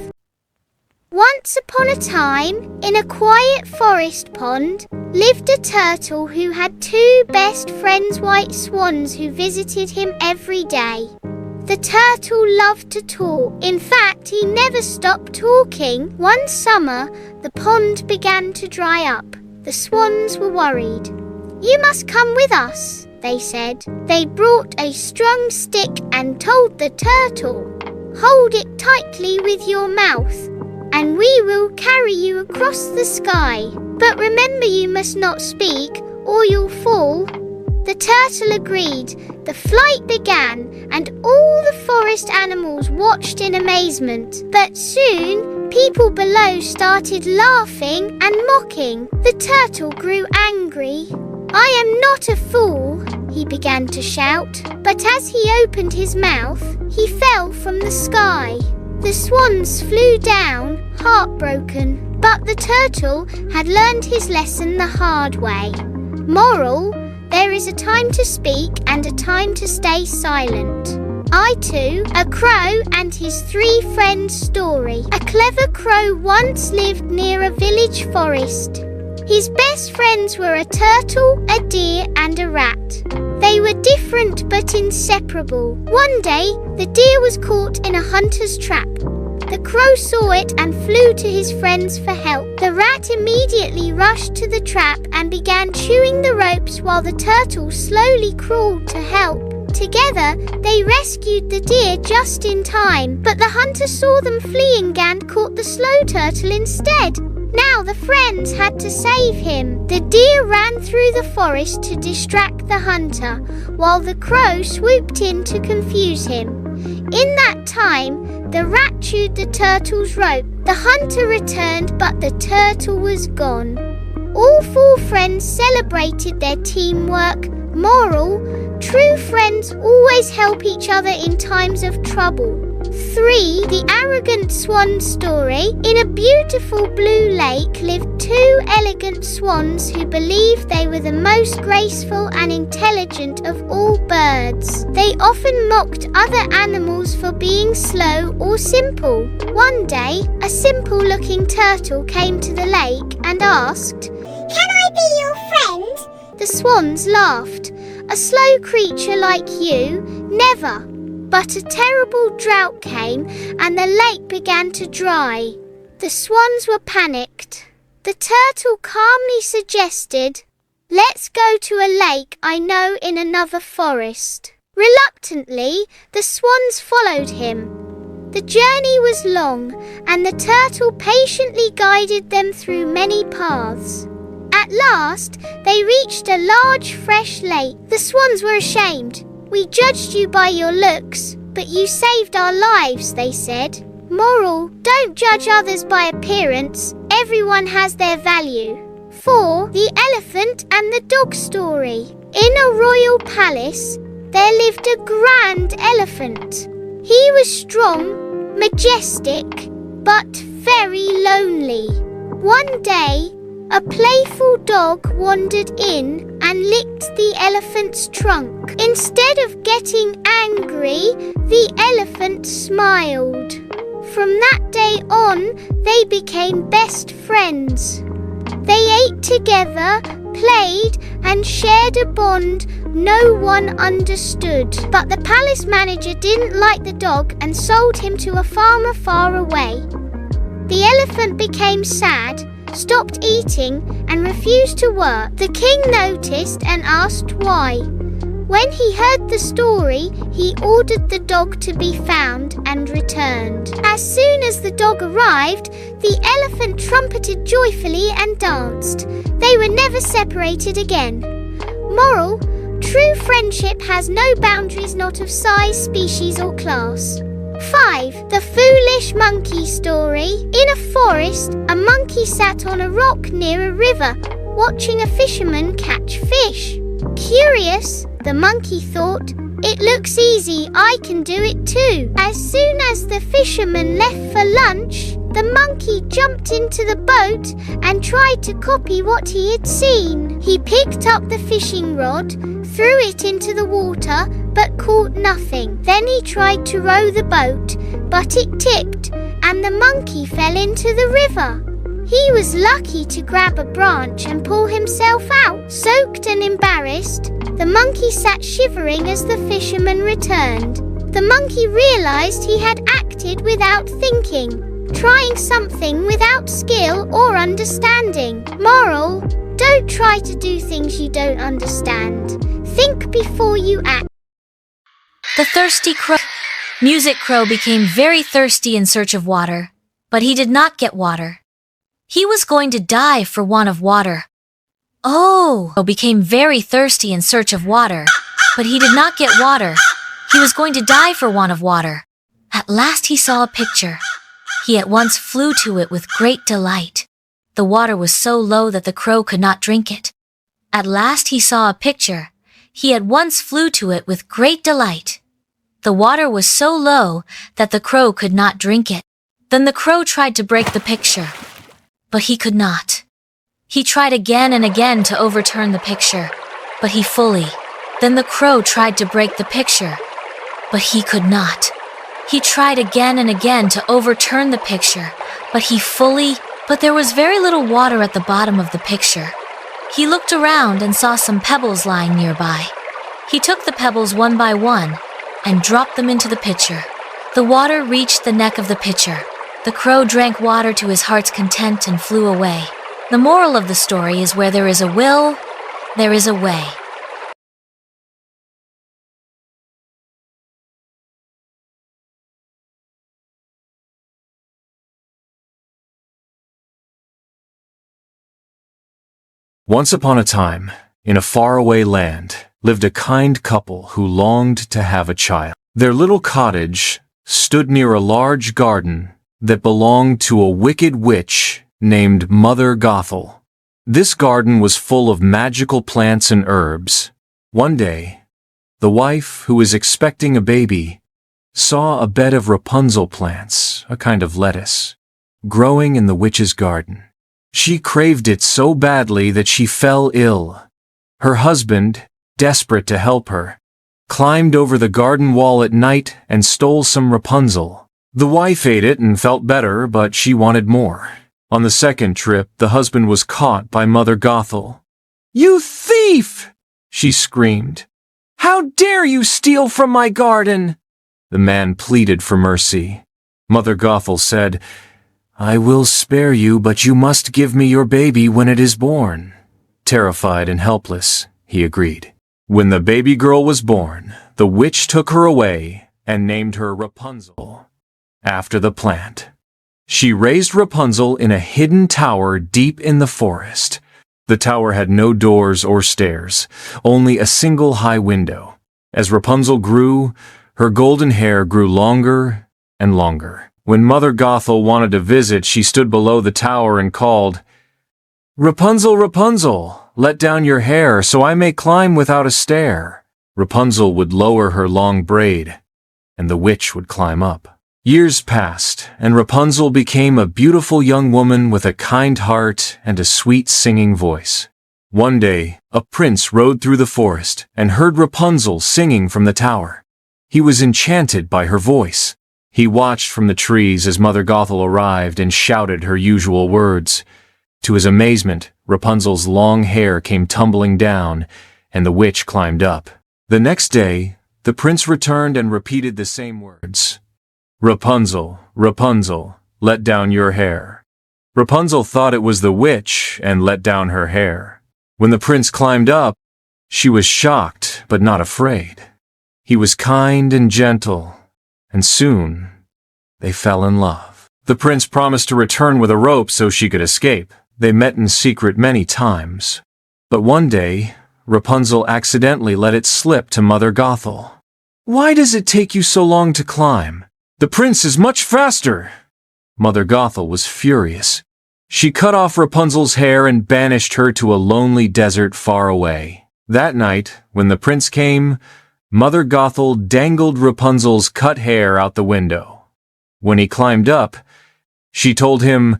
Once upon a time, in a quiet forest pond, lived a turtle who had 2 best friends, white swans, who visited him every day. The turtle loved to talk. In fact, he never stopped talking. One summer, the pond began to dry up. The swans were worried. "You must come with us," they said. They brought a strong stick and told the turtle, "Hold it tightly with your mouth, and we will carry you across the sky. But remember, you must not speak, or you'll fall." The turtle agreed. The flight began, and all the forest animals watched in amazement. But soon, people below started laughing and mocking. The turtle grew angry. "I am not a fool," he began to shout. But as he opened his mouth, he fell from the sky. The swans flew down, heartbroken. But the turtle had learned his lesson the hard way. Moral: there is a time to speak and a time to stay silent. I Too, a Crow and His 3 Friends story. A clever crow once lived near a village forest. His best friends were a turtle, a deer and a rat. They were different but inseparable. One day, the deer was caught in a hunter's trap. The crow saw it and flew to his friends for help. The rat immediately rushed to the trap and began chewing the ropes while the turtle slowly crawled to help. Together, they rescued the deer just in time, but the hunter saw them fleeing and caught the slow turtle instead. Now the friends had to save him. The deer ran through the forest to distract the hunter, while the crow swooped in to confuse him. In that time, the rat chewed the turtle's rope. The hunter returned, but the turtle was gone. All 4 friends celebrated their teamwork. Moral: true friends always help each other in times of trouble. 3. The Arrogant Swan Story. In a beautiful blue lake lived two elegant swans who believed they were the most graceful and intelligent of all birds. They often mocked other animals for being slow or simple. One day, a simple-looking turtle came to the lake and asked, "Can I be your friend?" The swans laughed. "A slow creature like you? Never." But a terrible drought came and the lake began to dry. The swans were panicked. The turtle calmly suggested, "Let's go to a lake I know in another forest." Reluctantly, the swans followed him. The journey was long, and the turtle patiently guided them through many paths. At last, they reached a large, fresh lake. The swans were ashamed. "We judged you by your looks, but you saved our lives," they said. Moral: don't judge others by appearance. Everyone has their value. 4. The Elephant and the Dog Story. In a royal palace, there lived a grand elephant. He was strong, majestic, but very lonely. One day, a playful dog wandered in and licked the elephant's trunk. Instead of getting angry, the elephant smiled. From that day on, they became best friends. They ate together, played, and shared a bond no one understood. But the palace manager didn't like the dog and sold him to a farmer far away. The elephant became sad, stopped eating, and refused to work. The king noticed and asked why. When he heard the story, he ordered the dog to be found and returned. As soon as the dog arrived, the elephant trumpeted joyfully and danced. They were never separated again. Moral: true friendship has no boundaries, not of size, species, or class. 5. The Foolish Monkey Story. In a forest, a monkey sat on a rock near a river, watching a fisherman catch fish. Curious, the monkey thought, "It looks easy, I can do it too." As soon as the fisherman left for lunch, the monkey jumped into the boat and tried to copy what he had seen. He picked up the fishing rod, threw it into the water, but caught nothing. Then he tried to row the boat, but it tipped, and the monkey fell into the river. He was lucky to grab a branch and pull himself out. Soaked and embarrassed, the monkey sat shivering as the fisherman returned. The monkey realized he had acted without thinking, trying something without skill or understanding. Moral: don't try to do things you don't understand. Think before you act. The Thirsty Crow. Music Crow became very thirsty in search of water, but he did not get water. He was going to die for want of water. Oh! Crow became very thirsty in search of water, but he did not get water. He was going to die for want of water. At last he saw a picture. He at once flew to it with great delight. The water was so low that the crow could not drink it. At last he saw a picture. He at once flew to it with great delight. The water was so low that the crow could not drink it. Then the crow tried to break the picture, but he could not. He tried again and again to overturn the picture, but he fully. Then the crow tried to break the picture, but he could not. He tried again and again to overturn the picture, but he fully. But there was very little water at the bottom of the picture. He looked around and saw some pebbles lying nearby. He took the pebbles one by one and dropped them into the pitcher. The water reached the neck of the pitcher. The crow drank water to his heart's content and flew away. The moral of the story is where there is a will, there is a way. Once upon a time, in a faraway land, lived a kind couple who longed to have a child. Their little cottage stood near a large garden that belonged to a wicked witch named Mother Gothel. This garden was full of magical plants and herbs. One day, the wife, who was expecting a baby, saw a bed of Rapunzel plants, a kind of lettuce, growing in the witch's garden. She craved it so badly that she fell ill. Her husband, desperate to help her, climbed over the garden wall at night and stole some Rapunzel. The wife ate it and felt better, but she wanted more. On the second trip, the husband was caught by Mother Gothel. "You thief!" she screamed. "How dare you steal from my garden?" The man pleaded for mercy. Mother Gothel said, "I will spare you, but you must give me your baby when it is born." Terrified and helpless, he agreed. When the baby girl was born, the witch took her away and named her Rapunzel, after the plant. She raised Rapunzel in a hidden tower deep in the forest. The tower had no doors or stairs, only a single high window. As Rapunzel grew, her golden hair grew longer and longer. When Mother Gothel wanted to visit, she stood below the tower and called, "Rapunzel, Rapunzel, let down your hair so I may climb without a stair." Rapunzel would lower her long braid, and the witch would climb up. Years passed, and Rapunzel became a beautiful young woman with a kind heart and a sweet singing voice. One day, a prince rode through the forest and heard Rapunzel singing from the tower. He was enchanted by her voice. He watched from the trees as Mother Gothel arrived and shouted her usual words. To his amazement, Rapunzel's long hair came tumbling down, and the witch climbed up. The next day, the prince returned and repeated the same words. "Rapunzel, Rapunzel, let down your hair." Rapunzel thought it was the witch and let down her hair. When the prince climbed up, she was shocked but not afraid. He was kind and gentle, and soon they fell in love. The prince promised to return with a rope so she could escape. They met in secret many times. But one day, Rapunzel accidentally let it slip to Mother Gothel. "Why does it take you so long to climb? The prince is much faster." Mother Gothel was furious. She cut off Rapunzel's hair and banished her to a lonely desert far away. That night, when the prince came, Mother Gothel dangled Rapunzel's cut hair out the window. When he climbed up, she told him,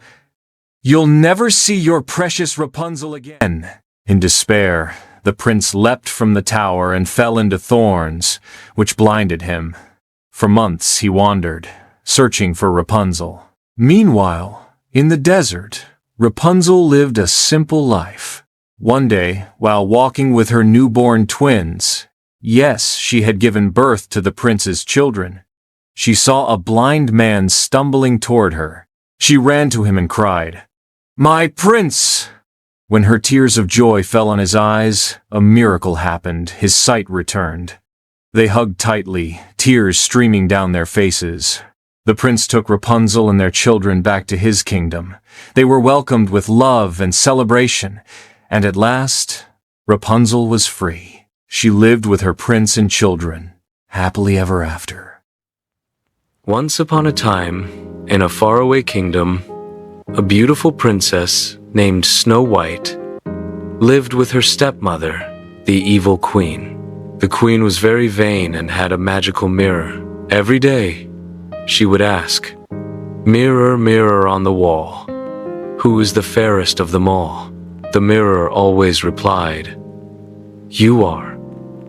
"You'll never see your precious Rapunzel again." In despair, the prince leapt from the tower and fell into thorns, which blinded him. For months he wandered, searching for Rapunzel. Meanwhile, in the desert, Rapunzel lived a simple life. One day, while walking with her newborn twins, yes, she had given birth to the prince's children, she saw a blind man stumbling toward her. She ran to him and cried, "My prince!" When her tears of joy fell on his eyes, a miracle happened. His sight returned. They hugged tightly, tears streaming down their faces. The prince took Rapunzel and their children back to his kingdom. They were welcomed with love and celebration, and at last, Rapunzel was free. She lived with her prince and children, happily ever after. Once upon a time, in a faraway kingdom, a beautiful princess named Snow White lived with her stepmother, the evil queen. The queen was very vain and had a magical mirror. Every day, she would ask, "Mirror, mirror on the wall, who is the fairest of them all?" The mirror always replied, "You are,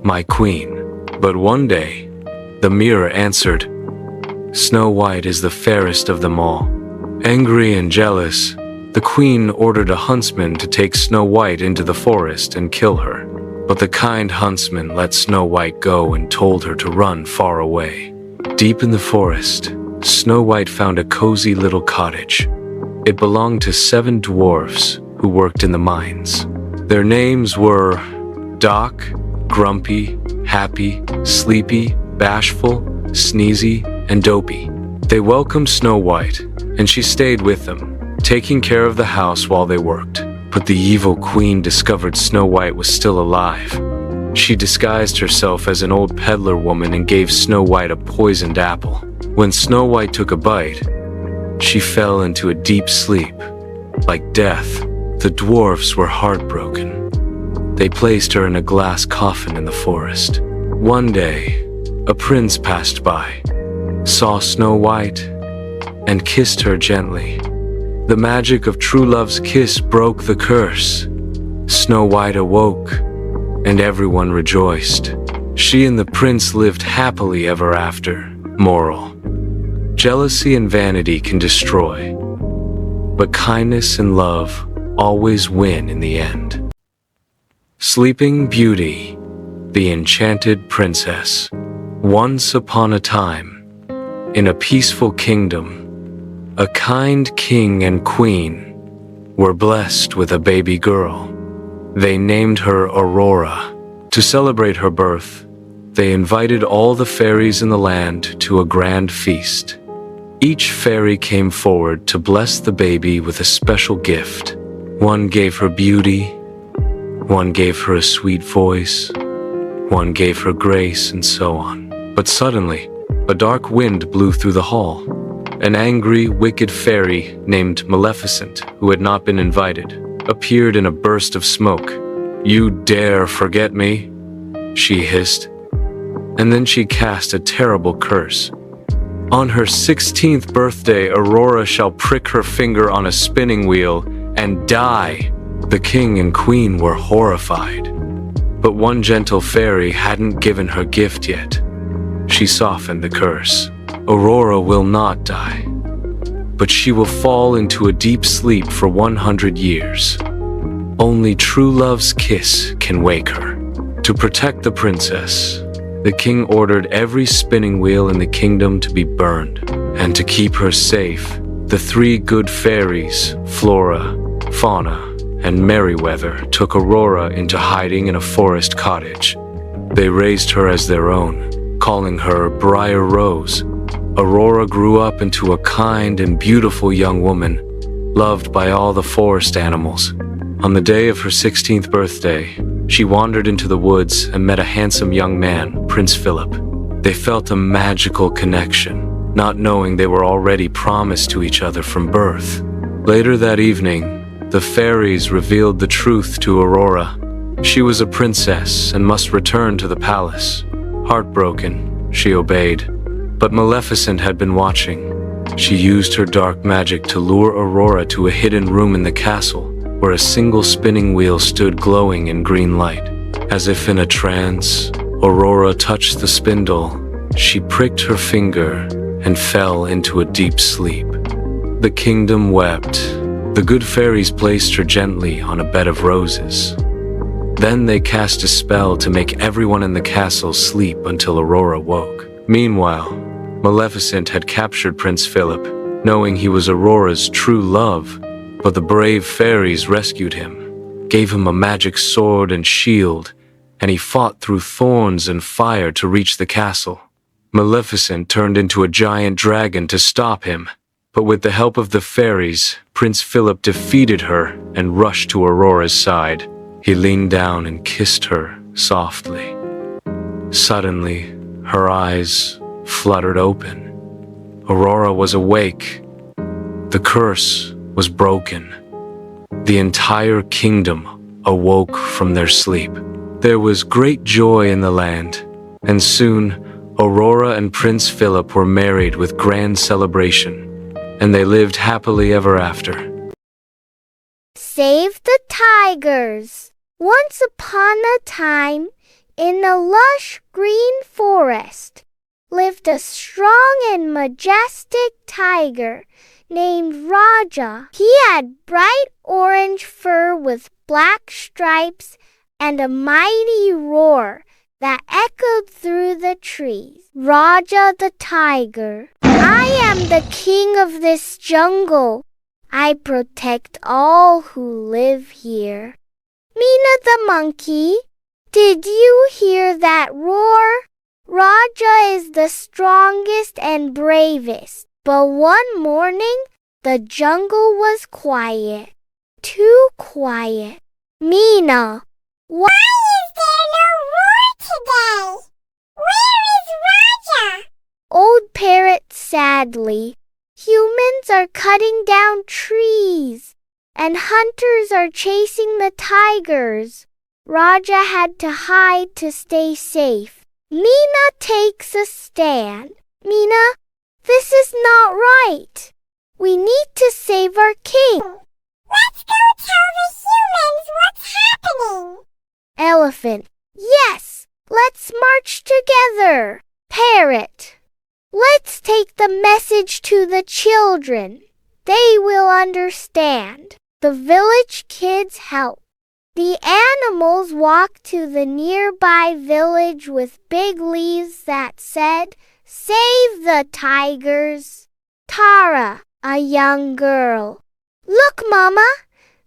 my queen." But one day, the mirror answered, "Snow White is the fairest of them all." Angry and jealous, the queen ordered a huntsman to take Snow White into the forest and kill her. But the kind huntsman let Snow White go and told her to run far away. Deep in the forest, Snow White found a cozy little cottage. It belonged to 7 dwarfs who worked in the mines. Their names were Doc, Grumpy, Happy, Sleepy, Bashful, Sneezy, and Dopey. They welcomed Snow White, and she stayed with them, taking care of the house while they worked. But the evil queen discovered Snow White was still alive. She disguised herself as an old peddler woman and gave Snow White a poisoned apple. When Snow White took a bite, she fell into a deep sleep. Like death, the dwarfs were heartbroken. They placed her in a glass coffin in the forest. One day, a prince passed by. saw Snow White, and kissed her gently. The magic of true love's kiss broke the curse. Snow White awoke, and everyone rejoiced. She and the prince lived happily ever after. Moral: jealousy and vanity can destroy, but kindness and love always win in the end. Sleeping Beauty, the Enchanted Princess. Once upon a time, in a peaceful kingdom, a kind king and queen were blessed with a baby girl. They named her Aurora. To celebrate her birth, they invited all the fairies in the land to a grand feast. Each fairy came forward to bless the baby with a special gift. One gave her beauty, one gave her a sweet voice, one gave her grace, and so on. But suddenly, a dark wind blew through the hall. An angry, wicked fairy named Maleficent, who had not been invited, appeared in a burst of smoke. "You dare forget me?" she hissed. And then she cast a terrible curse. On her 16th birthday, Aurora shall prick her finger on a spinning wheel and die. The king and queen were horrified. But one gentle fairy hadn't given her gift yet. She softened the curse. Aurora will not die, but she will fall into a deep sleep for 100 years. Only true love's kiss can wake her. To protect the princess, the king ordered every spinning wheel in the kingdom to be burned. And to keep her safe, the three good fairies, Flora, Fauna, and Merryweather, took Aurora into hiding in a forest cottage. They raised her as their own, calling her Briar Rose. Aurora grew up into a kind and beautiful young woman, loved by all the forest animals. On the day of her 16th birthday, she wandered into the woods and met a handsome young man, Prince Philip. They felt a magical connection, not knowing they were already promised to each other from birth. Later that evening, the fairies revealed the truth to Aurora. She was a princess and must return to the palace. Heartbroken, she obeyed. But Maleficent had been watching. She used her dark magic to lure Aurora to a hidden room in the castle, where a single spinning wheel stood glowing in green light. As if in a trance, Aurora touched the spindle. She pricked her finger and fell into a deep sleep. The kingdom wept. The good fairies placed her gently on a bed of roses. Then they cast a spell to make everyone in the castle sleep until Aurora woke. Meanwhile, Maleficent had captured Prince Philip, knowing he was Aurora's true love. But the brave fairies rescued him, gave him a magic sword and shield, and he fought through thorns and fire to reach the castle. Maleficent turned into a giant dragon to stop him, but with the help of the fairies, Prince Philip defeated her and rushed to Aurora's side. He leaned down and kissed her softly. Suddenly, her eyes fluttered open. Aurora was awake. The curse was broken. The entire kingdom awoke from their sleep. There was great joy in the land, and soon Aurora and Prince Philip were married with grand celebration, and they lived happily ever after. Save the tigers. Once upon a time, in a lush green forest, lived a strong and majestic tiger named Raja. He had bright orange fur with black stripes and a mighty roar that echoed through the trees. Raja the tiger. "I am the king of this jungle. I protect all who live here." Mina the monkey, did you hear that roar? Raja is the strongest and bravest. But one morning, the jungle was quiet. Too quiet. Mina, why is there no roar today? Where is Raja? Old Parrot sadly. Humans are cutting down trees, and hunters are chasing the tigers. Raja had to hide to stay safe. Mina takes a stand. Mina, This is not right. We need to save our king. Let's go tell the humans what's happening. Elephant. Yes, let's march together. Parrot. Let's take the message to the children. They will understand. The village kids help. The animals walked to the nearby village with big leaves that said, "Save the tigers." Tara, a young girl. Look, Mama,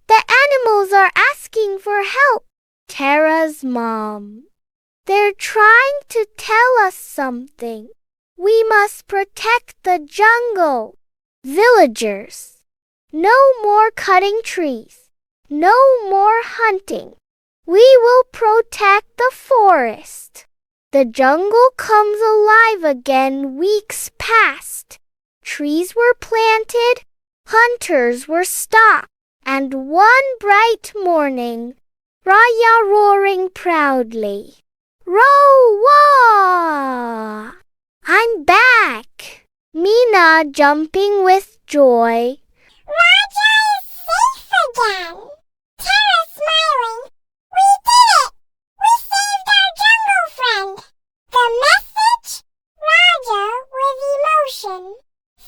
the animals are asking for help. Tara's mom. They're trying to tell us something. We must protect the jungle. Villagers. No more cutting trees. No more hunting. We will protect the forest. The jungle comes alive again weeks past. Trees were planted, hunters were stopped, and one bright morning, Raya roaring proudly, "Row-wah! I'm back!" Mina jumping with joy. Raja is safe again. Tara smiling. We did it! We saved our jungle friend. The message? Raja with emotion.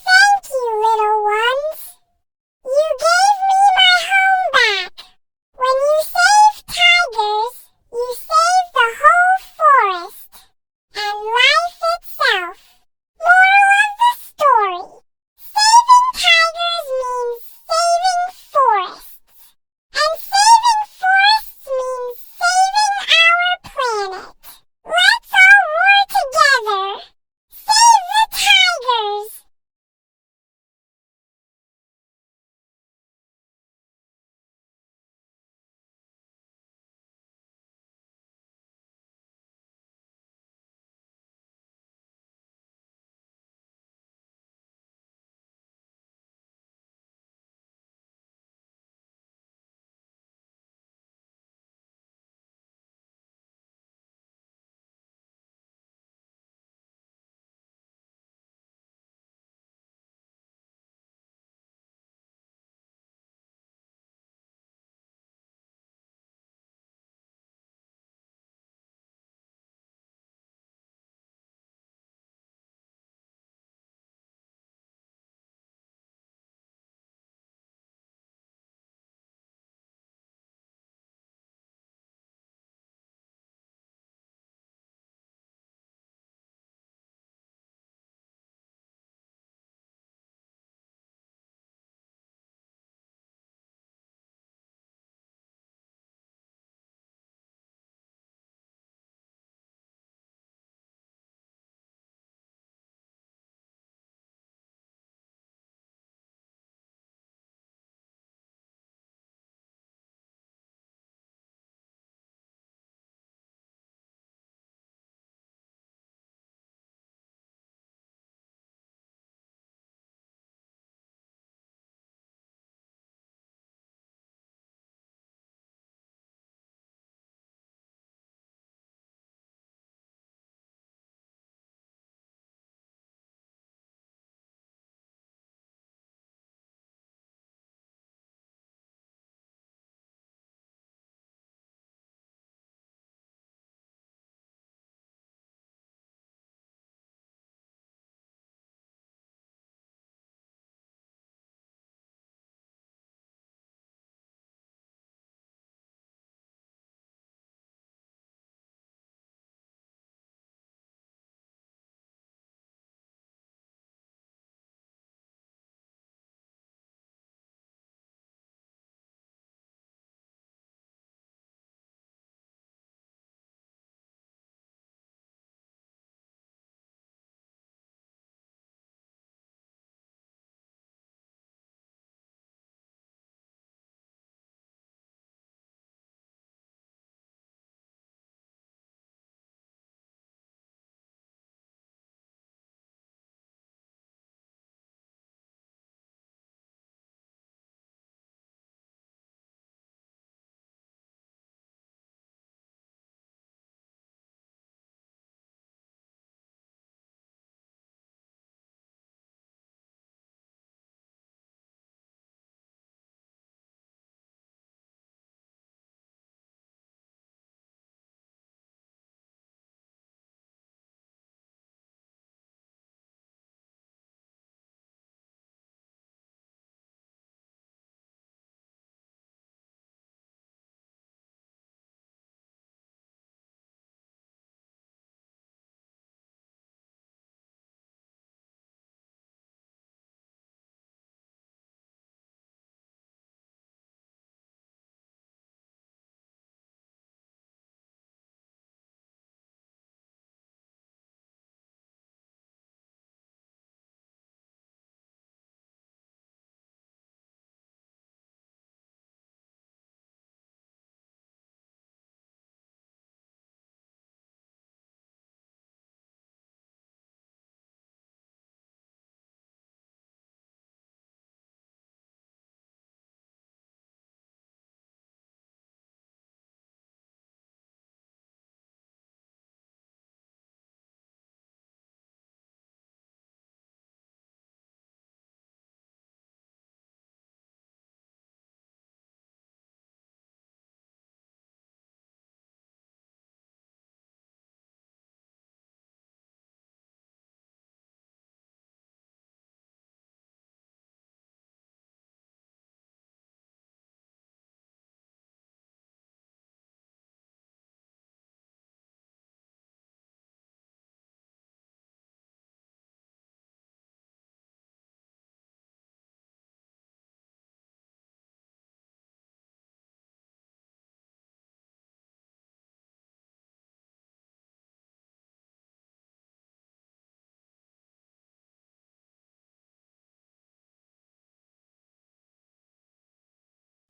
Thank you, little ones. You gave me my home back. When you save tigers, you save the whole forest. And life itself. Moral of the story. Saving tigers means saving forests.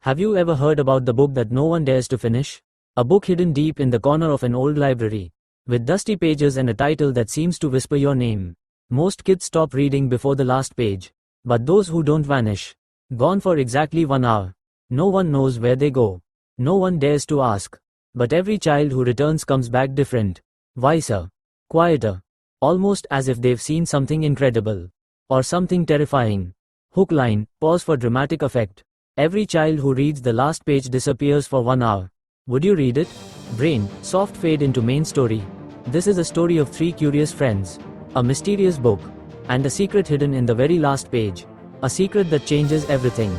Have you ever heard about the book that no one dares to finish? A book hidden deep in the corner of an old library, with dusty pages and a title that seems to whisper your name. Most kids stop reading before the last page, but those who don't vanish, gone for exactly 1 hour. No one knows where they go. No one dares to ask. But every child who returns comes back different, wiser, quieter, almost as if they've seen something incredible, or something terrifying. Hook line, pause for dramatic effect. Every child who reads the last page disappears for 1 hour. Would you read it? Brain, soft fade into main story. This is a story of 3 curious friends, a mysterious book, and a secret hidden in the very last page. A secret that changes everything.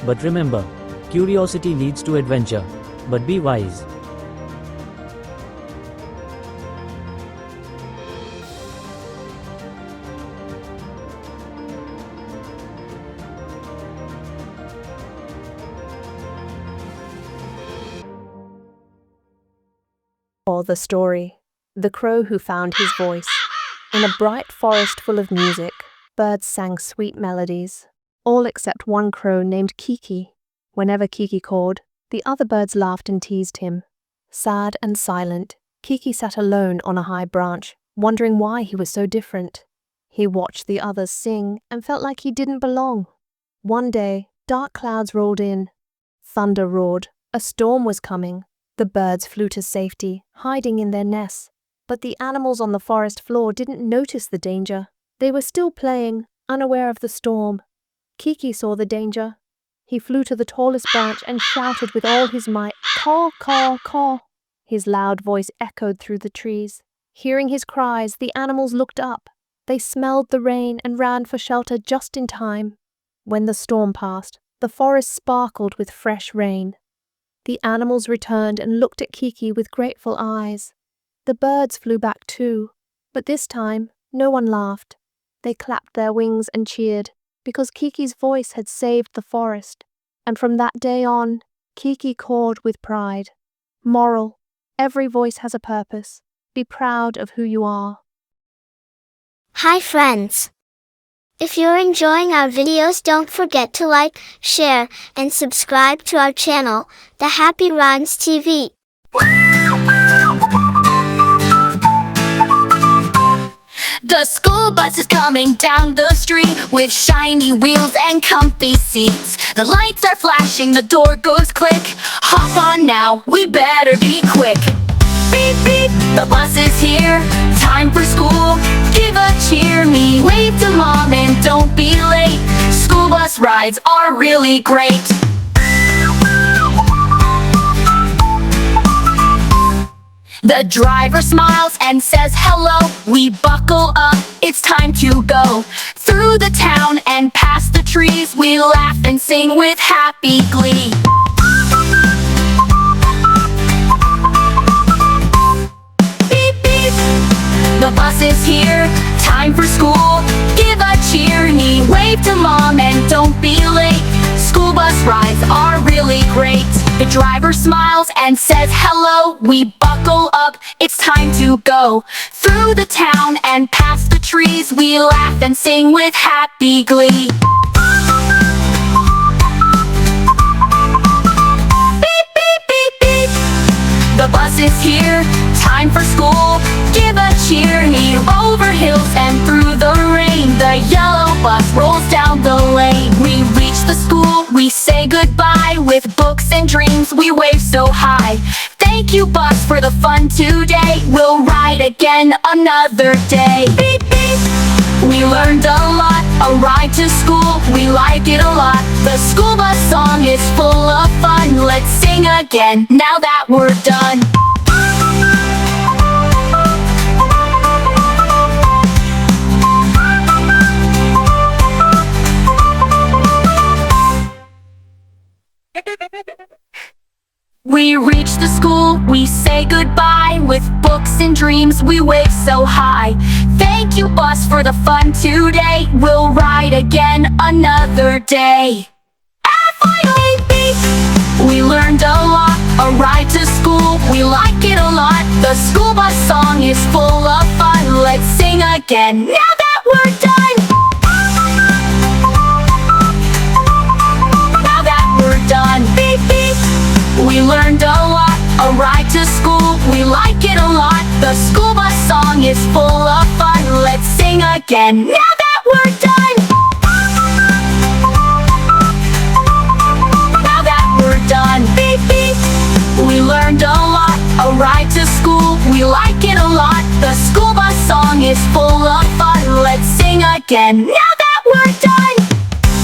But remember, curiosity leads to adventure. But be wise. The story. The Crow Who Found His Voice. In a bright forest full of music, birds sang sweet melodies, all except one crow named Kiki. Whenever Kiki called, the other birds laughed and teased him. Sad and silent, Kiki sat alone on a high branch, wondering why he was so different. He watched the others sing and felt like he didn't belong. One day, dark clouds rolled in. Thunder roared. A storm was coming. The birds flew to safety, hiding in their nests. But the animals on the forest floor didn't notice the danger. They were still playing, unaware of the storm. Kiki saw the danger. He flew to the tallest branch and shouted with all his might, "Caw, caw, caw." His loud voice echoed through the trees. Hearing his cries, the animals looked up. They smelled the rain and ran for shelter just in time. When the storm passed, the forest sparkled with fresh rain. The animals returned and looked at Kiki with grateful eyes. The birds flew back too, but this time no one laughed. They clapped their wings and cheered, because Kiki's voice had saved the forest. And from that day on, Kiki cawed with pride. Moral: every voice has a purpose. Be proud of who you are. Hi friends! If you're enjoying our videos, don't forget to like, share, and subscribe to our channel, The Happy Rhymes TV. The school bus is coming down the street with shiny wheels and comfy seats. The lights are flashing, the door goes click. Hop on now, we better be quick. Beep, beep, the bus is here. Time for school, give a cheer. Me, wave to mom and don't be late. School bus rides are really great. The driver smiles and says hello. We buckle up, it's time to go. Through the town and past the trees, we laugh and sing with happy glee. Beep, beep, the bus is here. Time for school, give a cheer. Me, wave to mom and don't be late. School bus rides are really great. The driver smiles and says hello. We buckle up, it's time to go. Through the town and past the trees, we laugh and sing with happy glee. Beep, beep, beep, beep, the bus is here. Time for school, give a cheer. Me, over hills and through the rain. The yellow bus rolls down the lane. We reach the school, we say goodbye. With books and dreams, we wave so high. Thank you, bus, for the fun today. We'll ride again another day. Beep, beep, we learned a lot. A ride to school, we like it a lot. The school bus song is full of fun. Let's sing again, now that we're done. We reach the school, we say goodbye. With books and dreams, we wave so high. Thank you, bus, for the fun today. We'll ride again another day. F-I-O-A-B, we learned a lot. A ride to school, we like it a lot. The school bus song is full of fun. Let's sing again, now that we're done. Now that we're done. Beep, it a lot. The school bus song is full of fun. Let's sing again now that we're done. Now that we're done, beep beep. We learned a lot, a ride to school, we like it a lot. The school bus song is full of fun. Let's sing again now that we're done.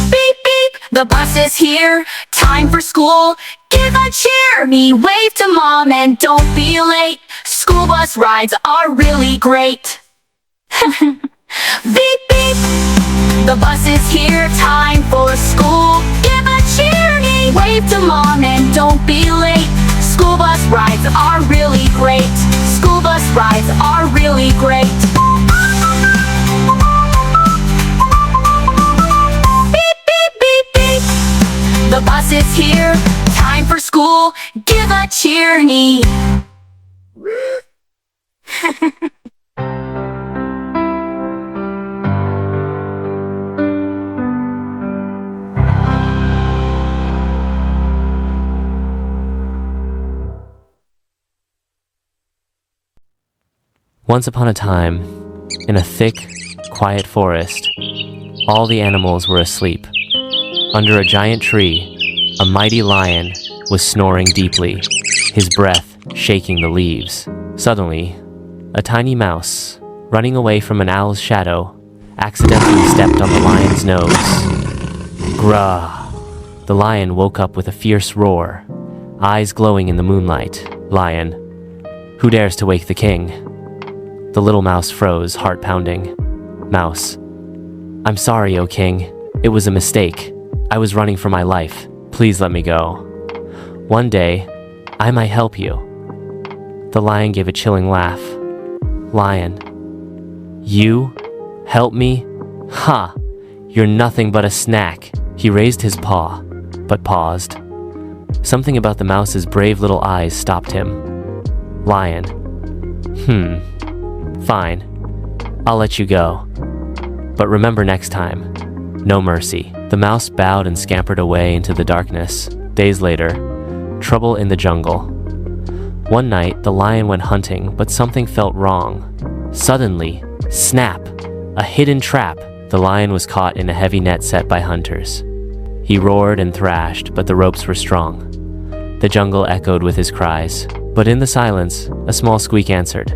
Beep beep, the bus is here, time for school. Give a cheer, me wave to mom and don't be late. School bus rides are really great. Beep beep, the bus is here, time for school. Give a cheer, me wave to mom and don't be late. School bus rides are really great. School bus rides are really great. Beep beep beep beep, the bus is here, time for school. Give a cheer, me. Once upon a time, in a thick, quiet forest, all the animals were asleep. Under a giant tree, a mighty lion was snoring deeply, his breath shaking the leaves. Suddenly, a tiny mouse, running away from an owl's shadow, accidentally stepped on the lion's nose. Grah! The lion woke up with a fierce roar, eyes glowing in the moonlight. Lion, who dares to wake the king? The little mouse froze, heart pounding. Mouse, I'm sorry, O king. It was a mistake. I was running for my life. Please let me go. One day, I might help you. The lion gave a chilling laugh. Lion, you help me? Ha! You're nothing but a snack. He raised his paw, but paused. Something about the mouse's brave little eyes stopped him. Lion, fine. I'll let you go. But remember next time, no mercy. The mouse bowed and scampered away into the darkness. Days later, trouble in the jungle. One night, the lion went hunting, but something felt wrong. Suddenly, snap! A hidden trap! The lion was caught in a heavy net set by hunters. He roared and thrashed, but the ropes were strong. The jungle echoed with his cries, but in the silence, a small squeak answered.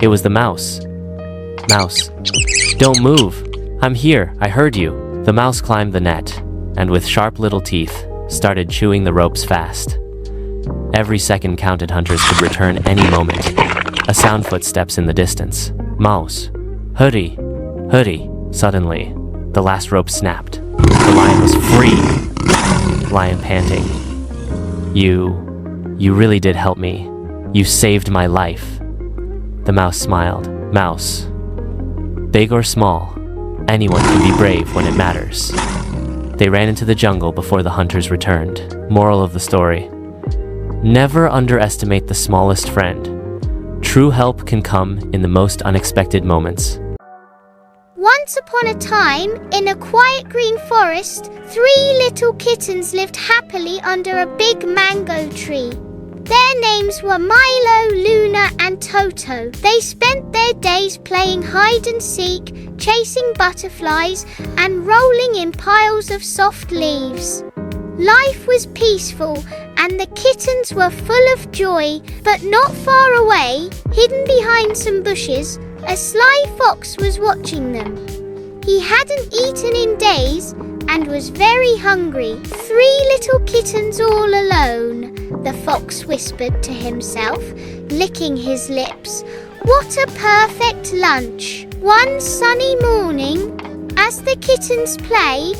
It was the mouse. Mouse, don't move! I'm here, I heard you. The mouse climbed the net, and with sharp little teeth, started chewing the ropes fast. Every second counted. Hunters could return any moment. A sound footsteps in the distance. Mouse, hurry, hurry. Suddenly, the last rope snapped. The lion was free. Lion panting. You really did help me. You saved my life. The mouse smiled. Mouse, big or small, anyone can be brave when it matters. They ran into the jungle before the hunters returned. Moral of the story: never underestimate the smallest friend. True help can come in the most unexpected moments. Once upon a time, in a quiet green forest, 3 little kittens lived happily under a big mango tree. Their names were Milo, Luna, and Toto. They spent their days playing hide and seek, chasing butterflies, and rolling in piles of soft leaves. Life was peaceful, and the kittens were full of joy, but not far away, hidden behind some bushes, a sly fox was watching them. He hadn't eaten in days and was very hungry. 3 little kittens all alone, the fox whispered to himself, licking his lips. What a perfect lunch! One sunny morning, as the kittens played,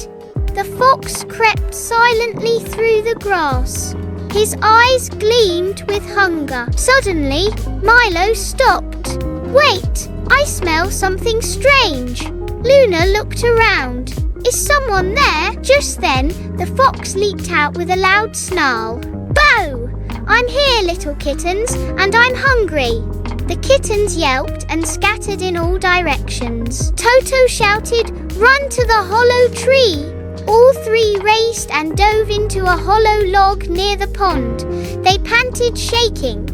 the fox crept silently through the grass. His eyes gleamed with hunger. Suddenly, Milo stopped. Wait, I smell something strange. Luna looked around. Is someone there? Just then, the fox leaped out with a loud snarl. Bow! I'm here, little kittens, and I'm hungry. The kittens yelped and scattered in all directions. Toto shouted, Run to the hollow tree! All 3 raced and dove into a hollow log near the pond. They panted, shaking.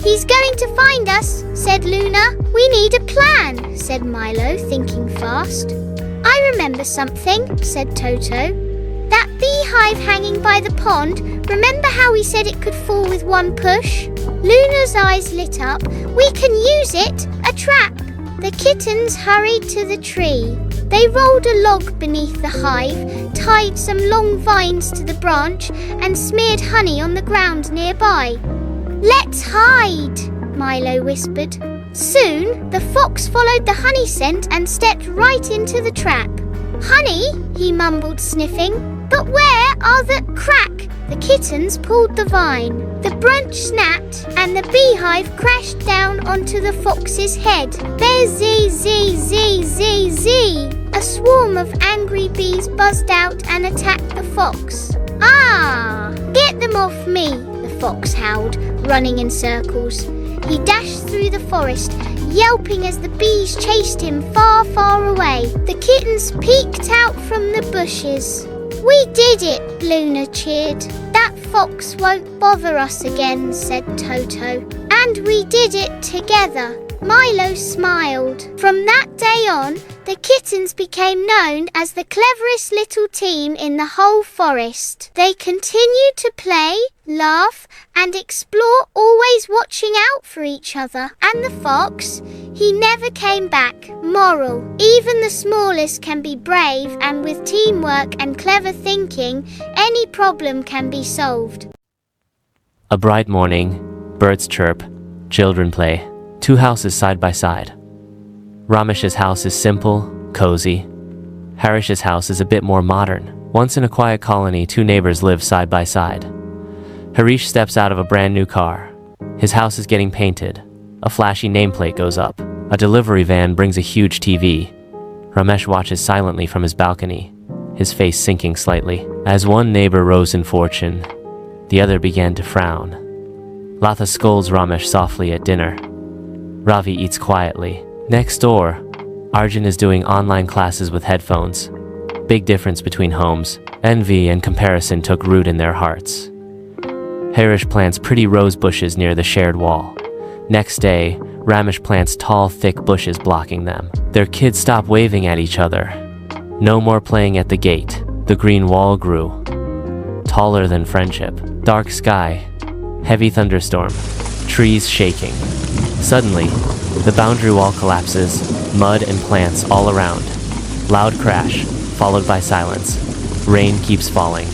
He's going to find us, said Luna. We need a plan, said Milo, thinking fast. I remember something, said Toto. That beehive hanging by the pond, remember how we said it could fall with one push? Luna's eyes lit up. We can use it, a trap. The kittens hurried to the tree. They rolled a log beneath the hive, tied some long vines to the branch, and smeared honey on the ground nearby. Let's hide, Milo whispered. Soon, the fox followed the honey scent and stepped right into the trap. Honey, he mumbled, sniffing. But where are the crack? The kittens pulled the vine. The branch snapped and the beehive crashed down onto the fox's head. Buzz, zee. A swarm of angry bees buzzed out and attacked the fox. Ah! Get them off me, the fox howled, running in circles. He dashed through the forest, yelping as the bees chased him far, far away. The kittens peeked out from the bushes. We did it, Luna cheered. That fox won't bother us again, said Toto. And we did it together. Milo smiled. From that day on, the kittens became known as the cleverest little team in the whole forest. They continued to play, laugh, and explore, always watching out for each other. And the fox, he never came back. Moral: even the smallest can be brave, and with teamwork and clever thinking, any problem can be solved. A bright morning, birds chirp, children play. Two houses side by side. Ramesh's house is simple, cozy. Harish's house is a bit more modern. Once in a quiet colony, two neighbors live side by side. Harish steps out of a brand new car. His house is getting painted. A flashy nameplate goes up. A delivery van brings a huge TV. Ramesh watches silently from his balcony, his face sinking slightly. As one neighbor rose in fortune, the other began to frown. Latha scolds Ramesh softly at dinner. Ravi eats quietly. Next door, Arjun is doing online classes with headphones. Big difference between homes. Envy and comparison took root in their hearts. Harish plants pretty rose bushes near the shared wall. Next day, Ramesh plants tall, thick bushes blocking them. Their kids stop waving at each other. No more playing at the gate. The green wall grew. Taller than friendship. Dark sky. Heavy thunderstorm. Trees shaking. Suddenly, the boundary wall collapses, mud and plants all around. Loud crash, followed by silence. Rain keeps falling.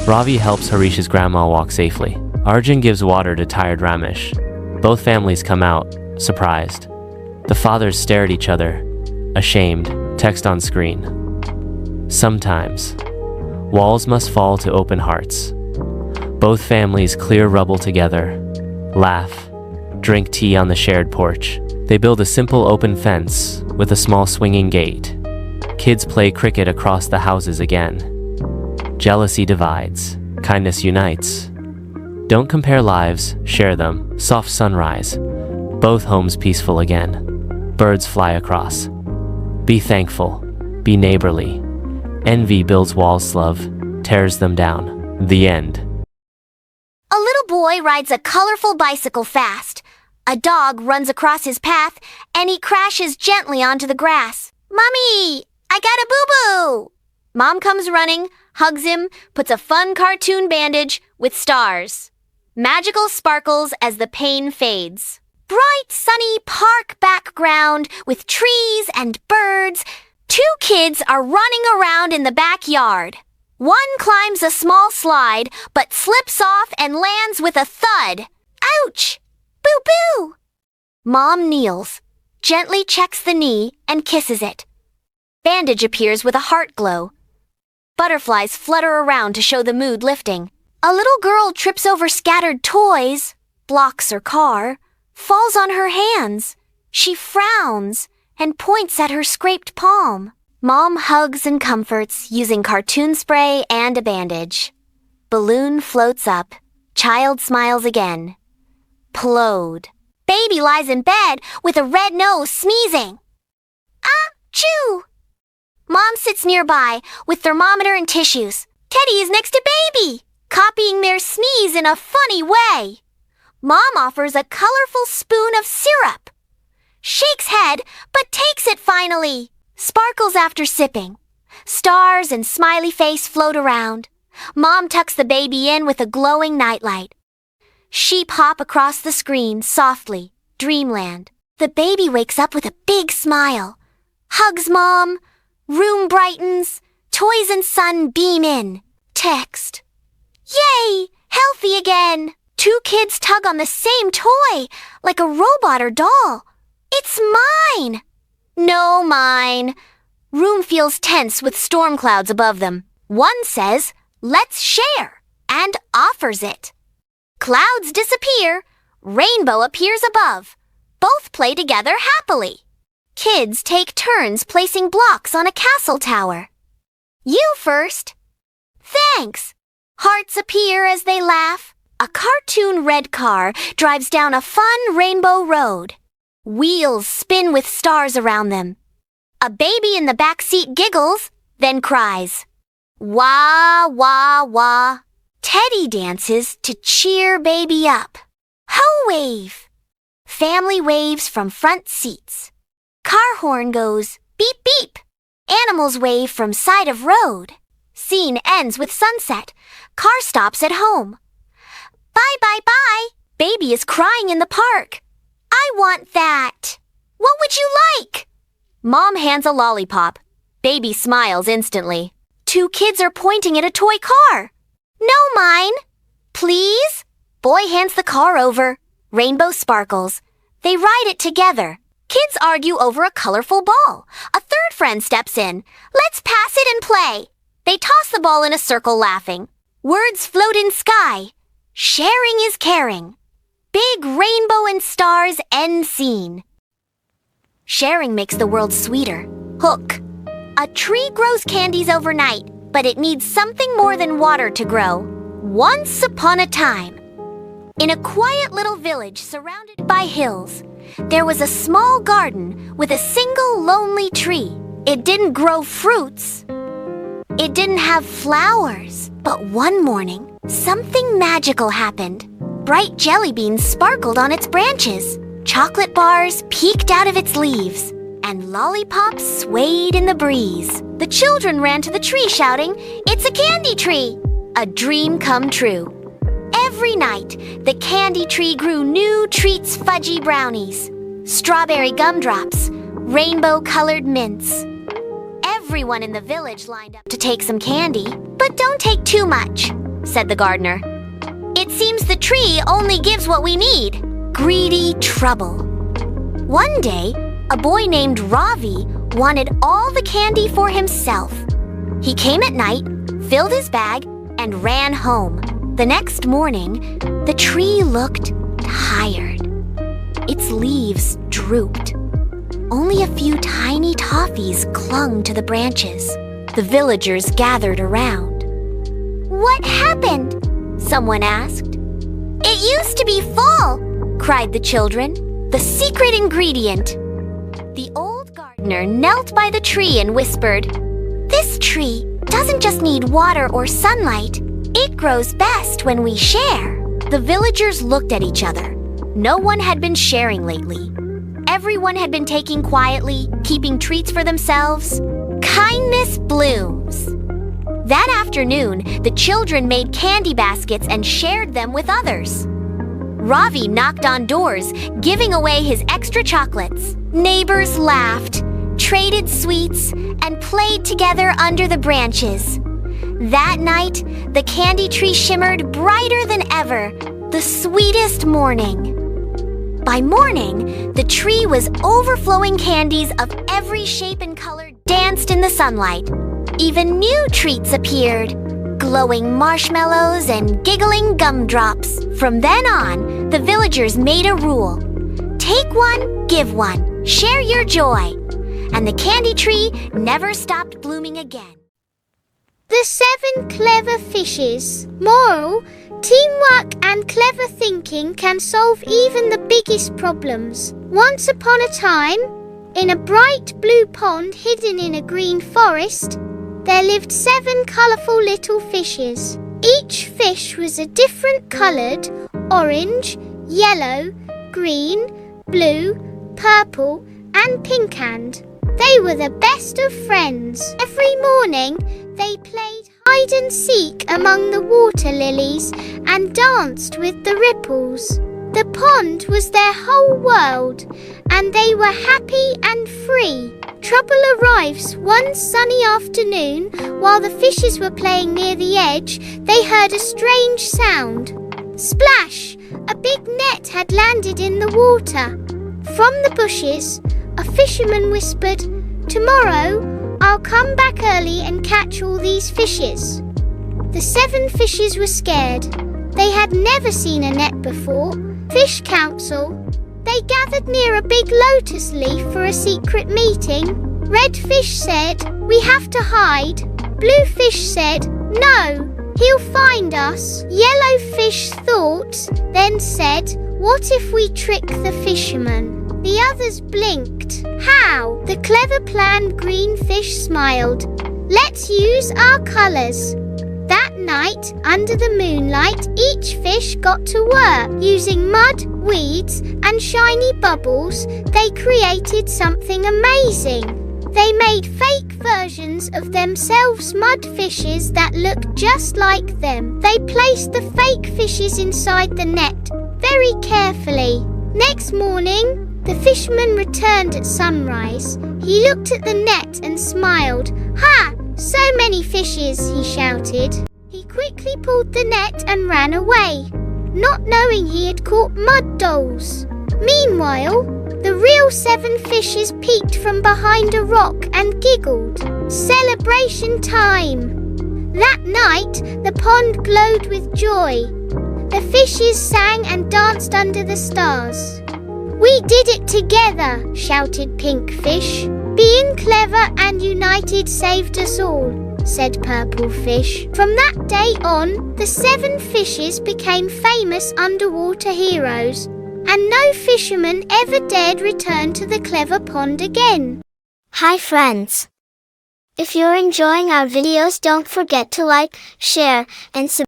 Ravi helps Harish's grandma walk safely. Arjun gives water to tired Ramesh. Both families come out, surprised. The fathers stare at each other, ashamed, text on screen. Sometimes, walls must fall to open hearts. Both families clear rubble together, laugh, drink tea on the shared porch. They build a simple open fence with a small swinging gate. Kids play cricket across the houses again. Jealousy divides, kindness unites. Don't compare lives, share them. Soft sunrise. Both homes peaceful again. Birds fly across. Be thankful. Be neighborly. Envy builds walls, love tears them down. The end. A little boy rides a colorful bicycle fast. A dog runs across his path, and he crashes gently onto the grass. Mommy, I got a boo-boo! Mom comes running, hugs him, puts a fun cartoon bandage with stars. Magical sparkles as the pain fades. Bright, sunny park background with trees and birds. Two kids are running around in the backyard. One climbs a small slide, but slips off and lands with a thud. Ouch! Boo-boo! Mom kneels, gently checks the knee, and kisses it. Bandage appears with a heart glow. Butterflies flutter around to show the mood lifting. A little girl trips over scattered toys, blocks her car, falls on her hands. She frowns and points at her scraped palm. Mom hugs and comforts using cartoon spray and a bandage. Balloon floats up. Child smiles again. Plode. Baby lies in bed with a red nose, sneezing. Achoo! Mom sits nearby with thermometer and tissues. Teddy is next to baby, copying their sneeze in a funny way. Mom offers a colorful spoon of syrup. Shakes head, but takes it finally. Sparkles after sipping. Stars and smiley face float around. Mom tucks the baby in with a glowing nightlight. Sheep hop across the screen softly, dreamland. The baby wakes up with a big smile. Hugs Mom. Room brightens. Toys and sun beam in. Text. Yay! Healthy again! 2 kids tug on the same toy, like a robot or doll. It's mine! No, mine. Room feels tense with storm clouds above them. One says, let's share, and offers it. Clouds disappear. Rainbow appears above. Both play together happily. Kids take turns placing blocks on a castle tower. You first. Thanks. Hearts appear as they laugh. A cartoon red car drives down a fun rainbow road. Wheels spin with stars around them. A baby in the back seat giggles, then cries. Wah, wah, wah. Teddy dances to cheer baby up. Ho wave. Family waves from front seats. Car horn goes beep beep. Animals wave from side of road. Scene ends with sunset. Car stops at home. Bye, bye, bye. Baby is crying in the park. I want that. What would you like? Mom hands a lollipop. Baby smiles instantly. 2 kids are pointing at a toy car. No, mine. Please? Boy hands the car over. Rainbow sparkles. They ride it together. Kids argue over a colorful ball. A third friend steps in. Let's pass it and play. They toss the ball in a circle laughing. Words float in sky. Sharing is caring. Big rainbow and stars end scene. Sharing makes the world sweeter. Hook. A tree grows candies overnight, but it needs something more than water to grow. Once upon a time, in a quiet little village surrounded by hills, there was a small garden with a single lonely tree. It didn't grow fruits. It didn't have flowers. But one morning, something magical happened. Bright jelly beans sparkled on its branches. Chocolate bars peeked out of its leaves. And lollipops swayed in the breeze. The children ran to the tree shouting, "It's a candy tree!" A dream come true. Every night, the candy tree grew new treats, fudgy brownies, strawberry gumdrops, rainbow-colored mints. Everyone in the village lined up to take some candy. But don't take too much, said the gardener. It seems the tree only gives what we need. Greedy trouble. One day, a boy named Ravi wanted all the candy for himself. He came at night, filled his bag, and ran home. The next morning, the tree looked tired. Its leaves drooped. Only a few tiny toffees clung to the branches. The villagers gathered around. What happened? Someone asked. It used to be full, cried the children. The secret ingredient. The old gardener knelt by the tree and whispered, This tree doesn't just need water or sunlight. It grows best when we share. The villagers looked at each other. No one had been sharing lately. Everyone had been taking quietly, keeping treats for themselves. Kindness blooms. That afternoon, the children made candy baskets and shared them with others. Ravi knocked on doors, giving away his extra chocolates. Neighbors laughed, traded sweets, and played together under the branches. That night, the candy tree shimmered brighter than ever, the sweetest morning. By morning, the tree was overflowing candies of every shape and color danced in the sunlight. Even new treats appeared, glowing marshmallows and giggling gumdrops. From then on, the villagers made a rule. Take one, give one, share your joy. And the candy tree never stopped blooming again. The 7 clever fishes. Moral: teamwork and clever thinking can solve even the biggest problems. Once upon a time, in a bright blue pond hidden in a green forest, there lived 7 colourful little fishes. Each fish was a different coloured: orange, yellow, green, blue, purple, and pink, and they were the best of friends. Every morning, they played hide and seek among the water lilies and danced with the ripples. The pond was their whole world, and they were happy and free. Trouble arrives one sunny afternoon. While the fishes were playing near the edge, they heard a strange sound. Splash! A big net had landed in the water. From the bushes, a fisherman whispered, "Tomorrow, I'll come back early and catch all these fishes." The 7 fishes were scared. They had never seen a net before. Fish Council. They gathered near a big lotus leaf for a secret meeting. Red fish said, "We have to hide." Blue fish said, "No, he'll find us." Yellow fish thought, then said, "What if we trick the fisherman?" The others blinked. How? The clever plan. Green fish smiled. "Let's use our colours." That night, under the moonlight, each fish got to work. Using mud, weeds, and shiny bubbles, they created something amazing. They made fake versions of themselves, mud fishes that looked just like them. They placed the fake fishes inside the net very carefully. Next morning, the fisherman returned at sunrise. He looked at the net and smiled. "Ha! So many fishes," he shouted. He quickly pulled the net and ran away, not knowing he had caught mud dolls. Meanwhile, the real 7 fishes peeked from behind a rock and giggled. Celebration time! That night, the pond glowed with joy. The fishes sang and danced under the stars. "We did it together," shouted Pink Fish. "Being clever and united saved us all," said Purple Fish. From that day on, the 7 fishes became famous underwater heroes, and no fisherman ever dared return to the clever pond again. Hi friends! If you're enjoying our videos, don't forget to like, share, and subscribe.